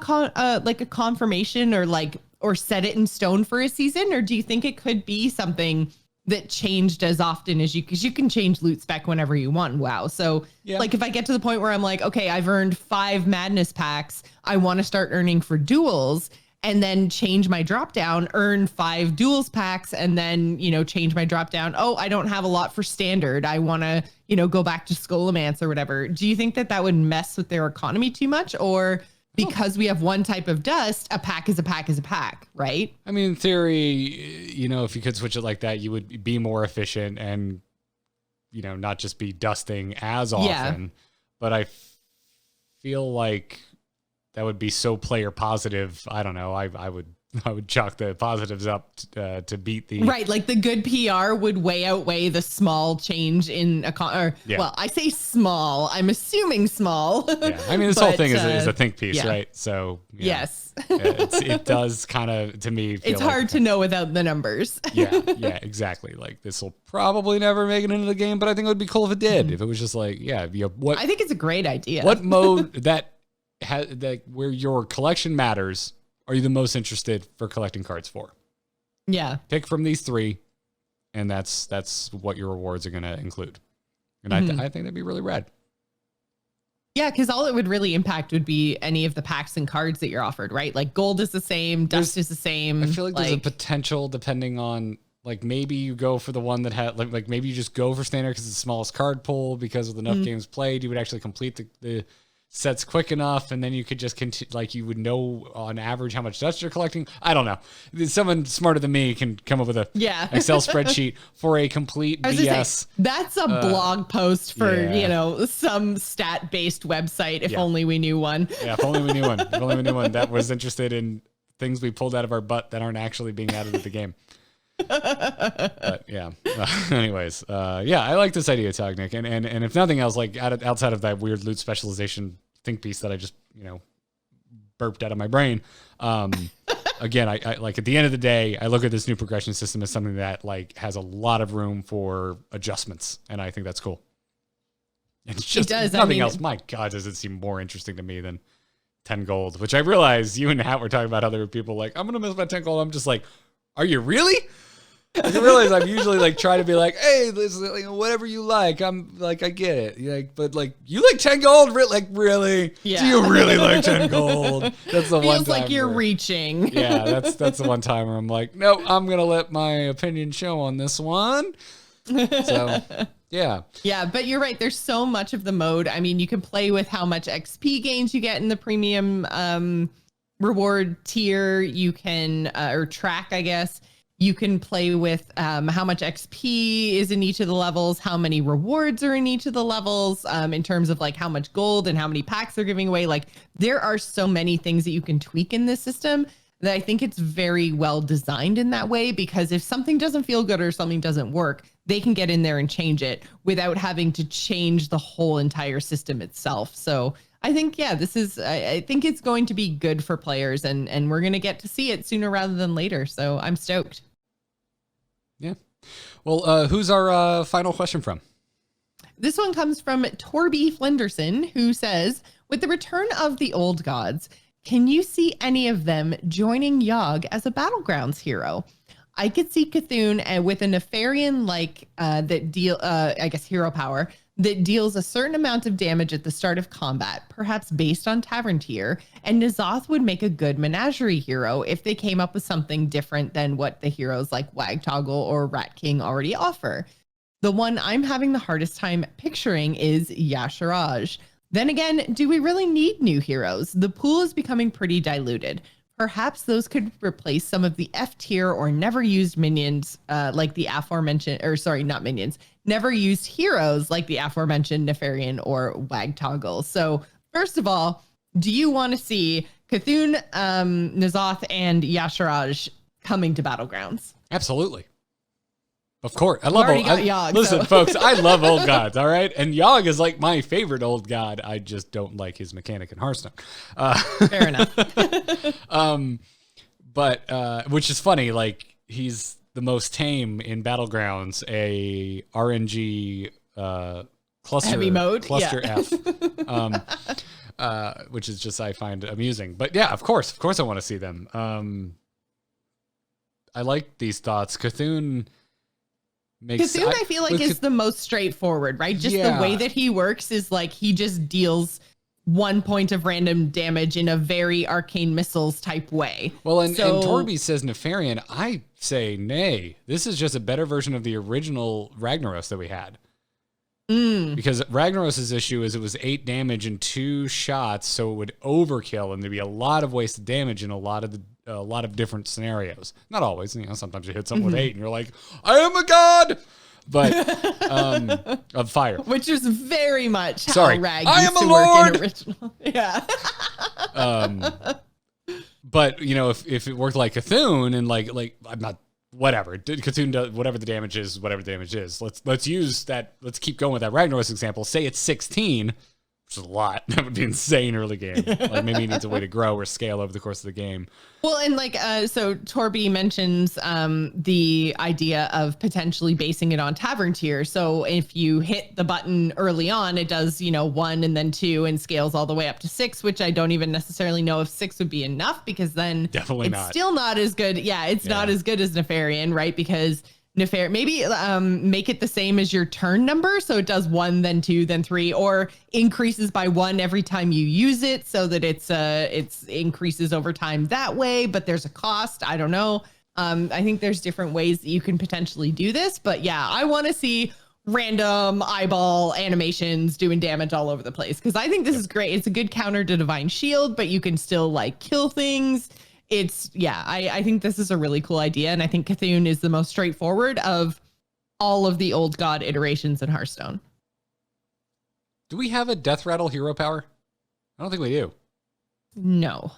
like a confirmation or set it in stone for a season? Or do you think it could be something that changed as often as because you can change loot spec whenever you want. Wow. So like if I get to the point where I'm like, okay, I've earned 5 madness packs, I want to start earning for duels, and then change my drop down, earn 5 duels packs, and then, you know, change my drop down. Oh, I don't have a lot for standard. I want to, you know, go back to Scholomance or whatever. Do you think that would mess with their economy too much? Or because we have one type of dust, a pack is a pack is a pack, right? I mean, in theory, you know, if you could switch it like that, you would be more efficient and, you know, not just be dusting as often. Yeah. But I feel like that would be so player positive. I don't know. I would chalk the positives up to beat the right. Like the good PR would outweigh the small change in well, I say small. I'm assuming small. Yeah, I mean this whole thing is a think piece, right? So yes, it does kind of to me. Feel it's hard to know without the numbers. yeah, exactly. Like this will probably never make it into the game, but I think it would be cool if it did. If it was just like, what I think it's a great idea. What mode that where your collection matters are you the most interested for collecting cards for? Yeah. Pick from these 3, and that's what your rewards are going to include. And I think that'd be really rad. Yeah, because all it would really impact would be any of the packs and cards that you're offered, right? Like gold is the same, dust is the same. I feel like there's a potential depending on, like, maybe you go for the one that had, like maybe you just go for standard because it's the smallest card pool, because with enough games played, you would actually complete the sets quick enough, and then you could just continue, like, you would know on average how much dust you're collecting. I don't know. Someone smarter than me can come up with a Excel spreadsheet for a complete BS. Say, that's a blog post for some stat-based website. If only we knew one. Yeah, if only we knew one. If only we knew one that was interested in things we pulled out of our butt that aren't actually being added to the game. But yeah. Anyways, I like this idea, Tognick, and if nothing else, like outside of that weird loot specialization think piece that I just burped out of my brain. Again, I like, at the end of the day, I look at this new progression system as something that, like, has a lot of room for adjustments, and I think that's cool. It's just, if nothing else, my God, does it seem more interesting to me than 10 gold? Which I realize you and Hat were talking about, other people like, I'm gonna miss my 10 gold. I'm just like, are you really? You realize I'm usually like trying to be like, hey, this is, like, whatever you like. I'm like, I get it. Like, but like, you like 10 gold? Like, really? Yeah. Do you really like 10 gold? That's the one time. Feels like you're reaching. Yeah, that's the one time where I'm like, nope, I'm gonna let my opinion show on this one. So yeah. Yeah, but you're right. There's so much of the mode. I mean, you can play with how much XP gains you get in the premium reward tier. You can or track, I guess. You can play with how much XP is in each of the levels, how many rewards are in each of the levels, in terms of like how much gold and how many packs they're giving away. Like, there are so many things that you can tweak in this system that I think it's very well designed in that way, because if something doesn't feel good or something doesn't work, they can get in there and change it without having to change the whole entire system itself. So I think, I think it's going to be good for players, and we're going to get to see it sooner rather than later. So I'm stoked. Yeah. Well, who's our final question from? This one comes from Torby Flenderson, who says, with the return of the old gods, can you see any of them joining YOGG as a Battlegrounds hero? I could see Cthulhu with a Nefarian hero power that deals a certain amount of damage at the start of combat, perhaps based on Tavern tier, and N'Zoth would make a good menagerie hero if they came up with something different than what the heroes like Wagtoggle or Rat King already offer. The one I'm having the hardest time picturing is Yasharaj. Then again, do we really need new heroes? The pool is becoming pretty diluted. Perhaps those could replace some of the F tier or never used minions, like the aforementioned, never used heroes like the aforementioned Nefarian or Wagtoggle. So first of all, do you want to see Cthulhu, N'Zoth, and Yasharaj coming to Battlegrounds? Absolutely. Of course. I love YOGG, listen, folks, I love old gods, all right? And YOGG is like my favorite old god. I just don't like his mechanic in Hearthstone. Fair enough. But which is funny, like, he's the most tame in Battlegrounds, a RNG cluster heavy mode, cluster F. Which is just, I find amusing. But yeah, of course I want to see them. I like these thoughts. Cthulhu I feel like is the most straightforward, right? Just the way that he works is like he just deals 1 point of random damage in a very arcane missiles type way. Well, and Torby says Nefarian. I say nay. This is just a better version of the original Ragnaros that we had. Because Ragnaros' issue is it was 8 damage in 2 shots, so it would overkill, and there'd be a lot of wasted damage in a lot of different scenarios. Not always, sometimes you hit something with 8 and you're like, I am a god, but of fire, which is very much how Rag I used am to a work lord. in original. Yeah. But if it worked like Cthulhu and like I'm not. Whatever Cthulhu does, whatever the damage is. Let's use that. Let's keep going with that Ragnaros example. Say it's 16. which is a lot. That would be insane early game. Like maybe it needs a way to grow or scale over the course of the game. Well, and like, so Torby mentions the idea of potentially basing it on tavern tier. So if you hit the button early on, it does, 1 and then 2 and scales all the way up to 6, which I don't even necessarily know if 6 would be enough, because then it's still not as good. Yeah, it's not as good as Nefarian, right? Because maybe make it the same as your turn number, so it does 1 then 2 then 3, or increases by 1 every time you use it, so that it's increases over time that way, but there's a cost. I don't know. I think there's different ways that you can potentially do this, but yeah, I want to see random eyeball animations doing damage all over the place, because I think this is great. It's a good counter to Divine Shield, but you can still like kill things. I think this is a really cool idea, and I think Cthulhu is the most straightforward of all of the old god iterations in Hearthstone. Do we have a Death Rattle hero power? I don't think we do. No.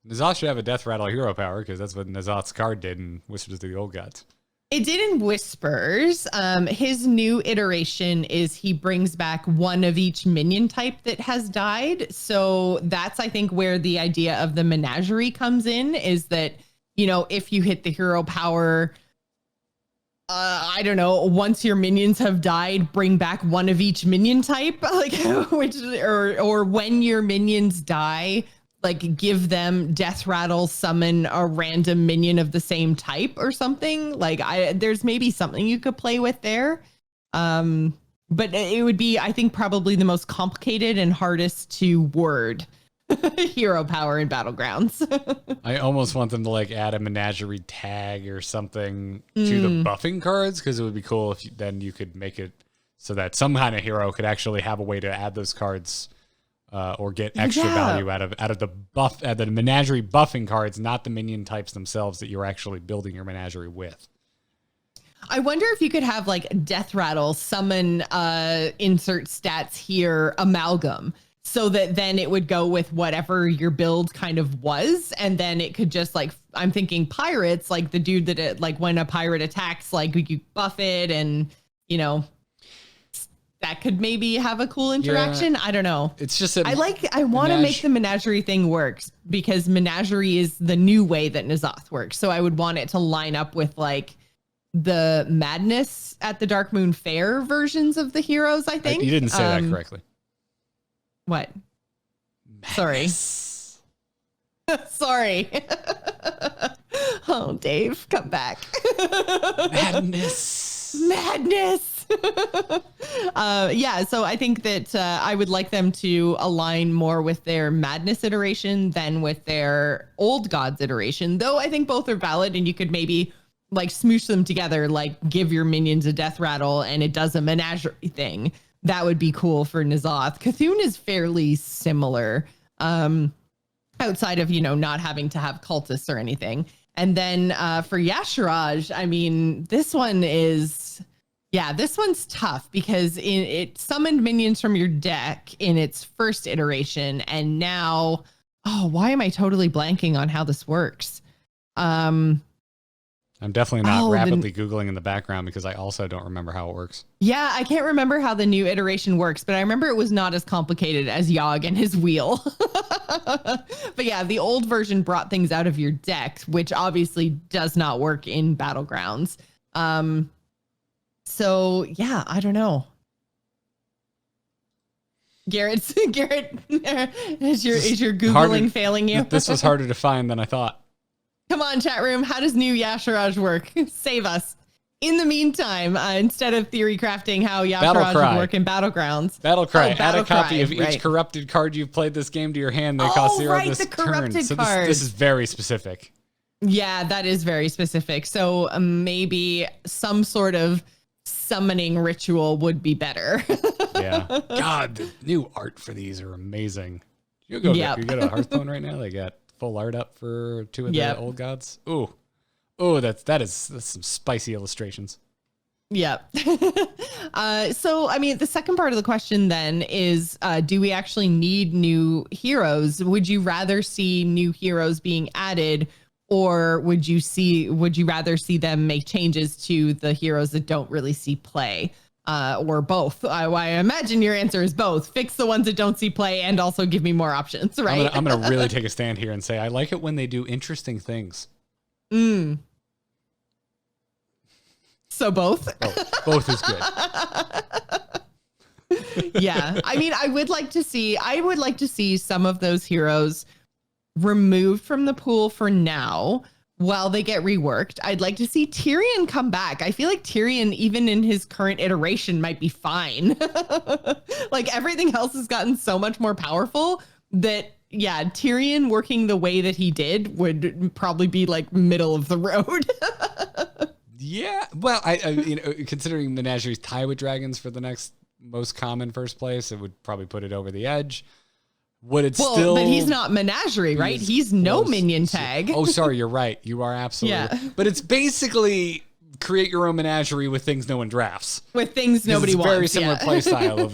N'Zoth should have a Death Rattle hero power, because that's what N'Zoth's card did in Whispers of the Old Gods. It did in Whispers. His new iteration is he brings back 1 of each minion type that has died. So that's, I think, where the idea of the menagerie comes in, is that, if you hit the hero power, I don't know, once your minions have died, bring back 1 of each minion type, like or when your minions die, like give them Death Rattle, summon a random minion of the same type or something. Like there's maybe something you could play with there. But it would be, I think, probably the most complicated and hardest to word hero power in Battlegrounds. I almost want them to like add a menagerie tag or something to the buffing cards, because it would be cool if then you could make it so that some kind of hero could actually have a way to add those cards. Or get extra value out of the menagerie buffing cards, not the minion types themselves that you're actually building your menagerie with. I wonder if you could have like Death Rattle summon insert stats here amalgam, so that then it would go with whatever your build kind of was, and then it could just like, I'm thinking pirates, like the dude that it, like when a pirate attacks, like you buff it, and that could maybe have a cool interaction. I don't know. It's just I want to make the menagerie thing work, because menagerie is the new way that N'Zoth works. So I would want it to line up with like the Madness at the Dark Moon Fair versions of the heroes, I think. You didn't say that correctly. What? Madness. Sorry. Oh, Dave, come back. Madness. So I think that I would like them to align more with their Madness iteration than with their Old Gods iteration, though I think both are valid, and you could maybe like smoosh them together, like give your minions a Death Rattle and it does a menagerie thing. That would be cool for N'Zoth. Cthulhu is fairly similar, outside of, not having to have cultists or anything. And then for Yasharaj, I mean, this one's tough, because it summoned minions from your deck in its first iteration. And now, why am I totally blanking on how this works? I'm definitely not rapidly Googling in the background, because I also don't remember how it works. Yeah, I can't remember how the new iteration works, but I remember it was not as complicated as YOGG and his wheel. But yeah, the old version brought things out of your deck, which obviously does not work in Battlegrounds. So yeah, I don't know. Garrett, is your Googling failing you? This was harder to find than I thought. Come on, chat room. How does new Yasharaj work? Save us. In the meantime, instead of theory crafting how Yasharaj would work in Battlegrounds. Battlecry. Add a copy of each corrupted card you've played this game to your hand. They cost 0 this turn. So this is very specific. Yeah, that is very specific. So maybe some sort of summoning ritual would be better. Yeah. God, the new art for these are amazing. You go to Hearthstone right now. They got full art up for 2 of the old gods. Ooh, that's some spicy illustrations. Yep. So, I mean, the second part of the question then is, do we actually need new heroes? Would you rather see new heroes being added, or would you rather see them make changes to the heroes that don't really see play? or both. I imagine your answer is both. Fix the ones that don't see play and also give me more options, right? I'm gonna really take a stand here and say I like it when they do interesting things. So both? Both is good. Yeah. I mean, I would like to see some of those heroes removed from the pool for now while they get reworked. I'd like to see Tyrion come back. I feel like Tyrion, even in his current iteration, might be fine. Like everything else has gotten so much more powerful that, yeah, Tyrion working the way that he did would probably be like middle of the road. Yeah. Well, I considering Menageries tie with dragons for the next most common first place, it would probably put it over the edge. Would it still? But he's not Menagerie, right? He's no minion tag. Oh, sorry, you're right. You are absolutely. Yeah. But it's basically create your own menagerie with things no one drafts. With things nobody wants. Very similar play style of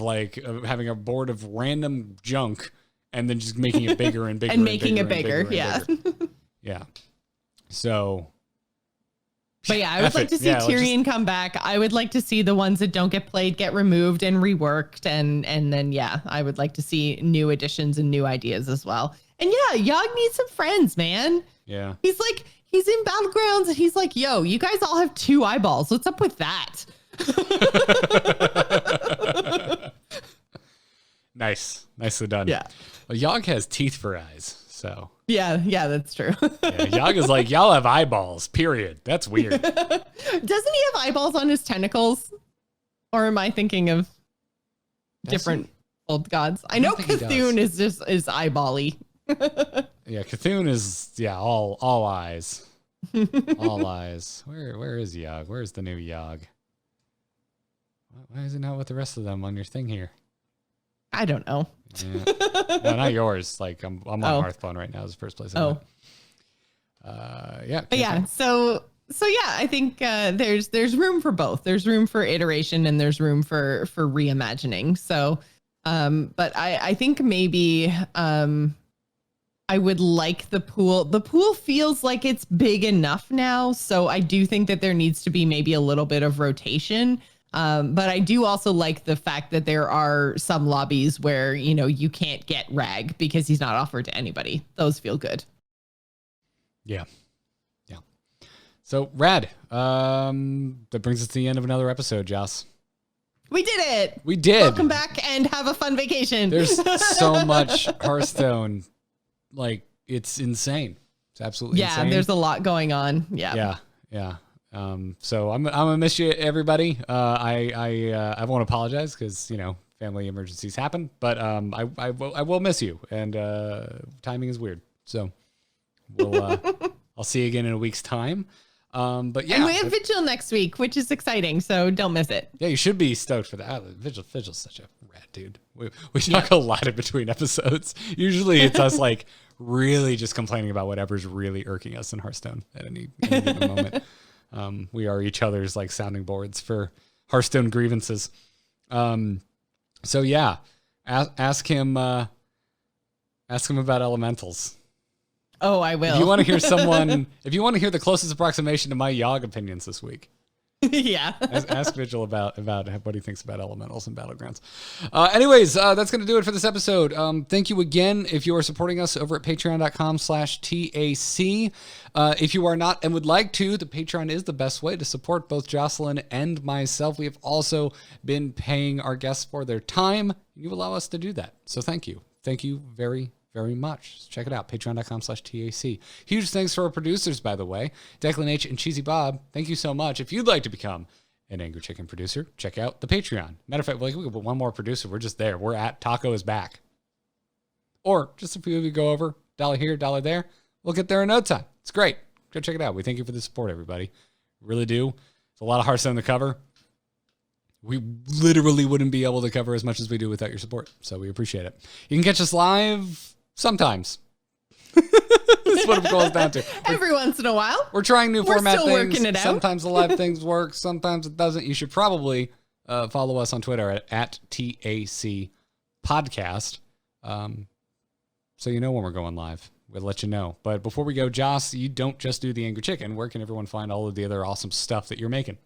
having a board of random junk and then just making it bigger and bigger and making it bigger. Yeah. Yeah. So. But yeah, I would like to see Tyrion come back. I would like to see the ones that don't get played get removed and reworked. And then, yeah, I would like to see new additions and new ideas as well. And yeah, YOGG needs some friends, man. Yeah. He's in Battlegrounds and he's like, yo, you guys all have 2 eyeballs. What's up with that? Nice. Nicely done. Yeah. Well, YOGG has teeth for eyes. So yeah, that's true. Yeah, YOGG is like, y'all have eyeballs, period. That's weird. Doesn't he have eyeballs on his tentacles? Or am I thinking of different old gods? I know Cthulhu is eyeball-y. Yeah, Cthulhu is all eyes. All eyes. Where is YOGG? Where's the new YOGG? Why is it not with the rest of them on your thing here? I don't know. Yeah. No, not yours. Like I'm on Hearthstone right now. Is the first place. Yeah. But yeah. So yeah, I think there's room for both. There's room for iteration and there's room for reimagining. So, but I think maybe I would like the pool. The pool feels like it's big enough now. So I do think that there needs to be maybe a little bit of rotation. But I do also like the fact that there are some lobbies where, you can't get Rag because he's not offered to anybody. Those feel good. Yeah. Yeah. So rad. That brings us to the end of another episode, Joss. We did it. We did. Welcome back and have a fun vacation. There's so much Hearthstone. Like, it's insane. It's absolutely insane. Yeah, there's a lot going on. Yeah. Yeah. So I'm gonna miss you, everybody. I won't apologize because family emergencies happen, but I will miss you, and timing is weird. So I'll see you again in a week's time. But yeah, and we have Vigil next week, which is exciting. So don't miss it. Yeah, you should be stoked for that. Vigil's such a rad dude. We talk a lot in between episodes. Usually it's us like really just complaining about whatever's really irking us in Hearthstone at any given moment. We are each other's like sounding boards for Hearthstone grievances. So yeah, ask him about elementals. Oh, I will. If you want to hear the closest approximation to my YOGG opinions this week. Yeah. Ask Vigil about what he thinks about elementals and battlegrounds. Anyways, that's going to do it for this episode. Thank you again if you are supporting us over at patreon.com/TAC. If you are not and would like to, the Patreon is the best way to support both Jocelyn and myself. We have also been paying our guests for their time. You allow us to do that. So thank you. Thank you very, very much. Check it out, patreon.com/TAC. Huge thanks to our producers, by the way, Declan H and Cheesy Bob. Thank you so much. If you'd like to become an Angry Chicken producer, check out the Patreon. Matter of fact, we could put one more producer. We're just there. We're at Taco is Back. Or just a few of you go over, $1 here, $1 there. We'll get there in no time. It's great. Go check it out. We thank you for the support, everybody. We really do. It's a lot of Hearthstone to cover. We literally wouldn't be able to cover as much as we do without your support. So we appreciate it. You can catch us live sometimes. That's what it boils down to. Every once in a while. We're trying new format still things. Working it out. Sometimes the live things work. Sometimes it doesn't. You should probably follow us on Twitter at TAC Podcast. So you know when we're going live. We'll let you know. But before we go, Joss, you don't just do the Angry Chicken. Where can everyone find all of the other awesome stuff that you're making?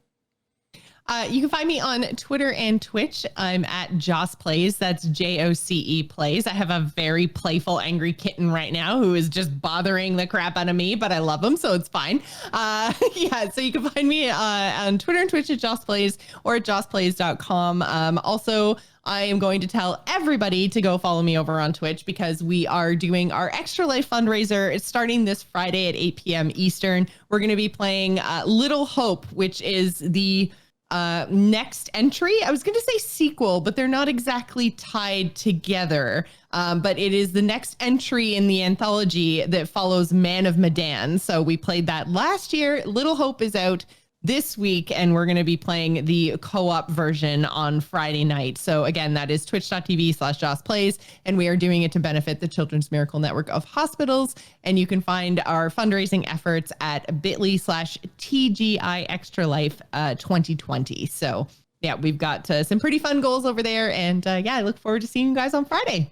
You can find me on Twitter and Twitch. I'm at Joss Plays. That's JOCE Plays. I have a very playful, angry kitten right now who is just bothering the crap out of me, but I love him, so it's fine. Yeah, so you can find me on Twitter and Twitch at Joss Plays or at jossplays.com. Also, I am going to tell everybody to go follow me over on Twitch because we are doing our Extra Life fundraiser. It's starting this Friday at 8 p.m. Eastern. We're going to be playing Little Hope, which is the next entry. I was going to say sequel, but they're not exactly tied together. But it is the next entry in the anthology that follows Man of Medan. So we played that last year. Little Hope is out this week, and we're going to be playing the co-op version on Friday night. So again, that is twitch.tv/JossPlays, and we are doing it to benefit the Children's Miracle Network of Hospitals. And you can find our fundraising efforts at bit.ly/TGI Extra Life 2020. So yeah, we've got some pretty fun goals over there. And yeah, I look forward to seeing you guys on Friday.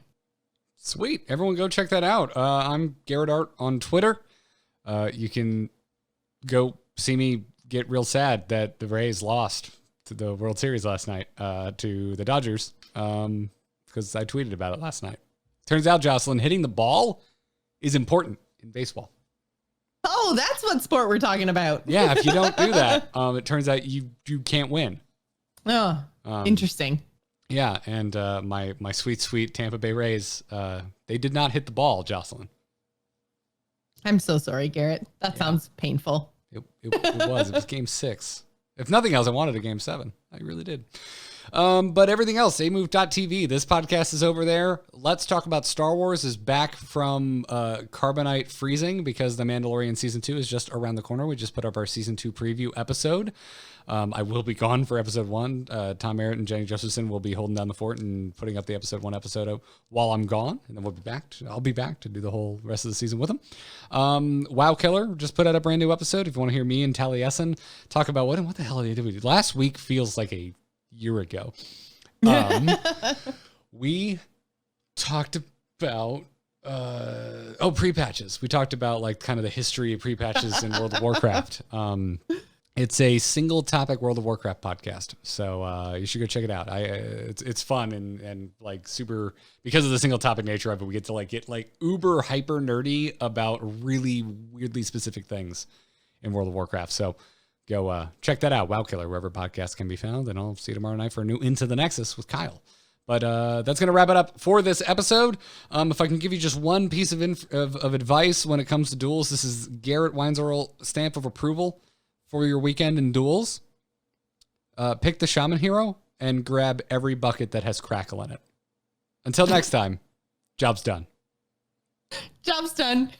Sweet. Everyone go check that out. I'm Garrett Art on Twitter. You can go see me get real sad that the Rays lost to the World Series last night to the Dodgers because I tweeted about it last night. Turns out, Jocelyn, hitting the ball is important in baseball. Oh, that's what sport we're talking about. Yeah, if you don't do that, it turns out you can't win. Oh, interesting. Yeah, and my sweet Tampa Bay Rays, they did not hit the ball, Jocelyn. I'm so sorry, Garrett. That sounds painful. It was game 6. If nothing else, I wanted a game 7. I really did. But everything else, amove.tv. This podcast is over there. Let's Talk About Star Wars is back from carbonite freezing because The Mandalorian Season 2 is just around the corner. We just put up our Season 2 preview episode. I will be gone for episode 1. Tom Merritt and Jenny Josephson will be holding down the fort and putting up the episode 1 episode while I'm gone. And then we'll be back. I'll be back to do the whole rest of the season with them. WoW Killer just put out a brand new episode. If you want to hear me and Taliesin talk about what the hell did we do? Last week feels like a year ago. We talked about pre-patches. We talked about like kind of the history of pre-patches in World of Warcraft. It's a single topic World of Warcraft podcast, so you should go check it out. It's fun and like super because of the single topic nature of it. We get to get uber hyper nerdy about really weirdly specific things in World of Warcraft. So go check that out. WoW Killer, wherever podcasts can be found, and I'll see you tomorrow night for a new Into the Nexus with Kyle. But that's going to wrap it up for this episode. If I can give you just one piece of advice when it comes to duels, this is Garrett Weinzorl stamp of approval for your weekend in duels. Pick the Shaman Hero and grab every bucket that has crackle in it. Until next time, job's done. Job's done.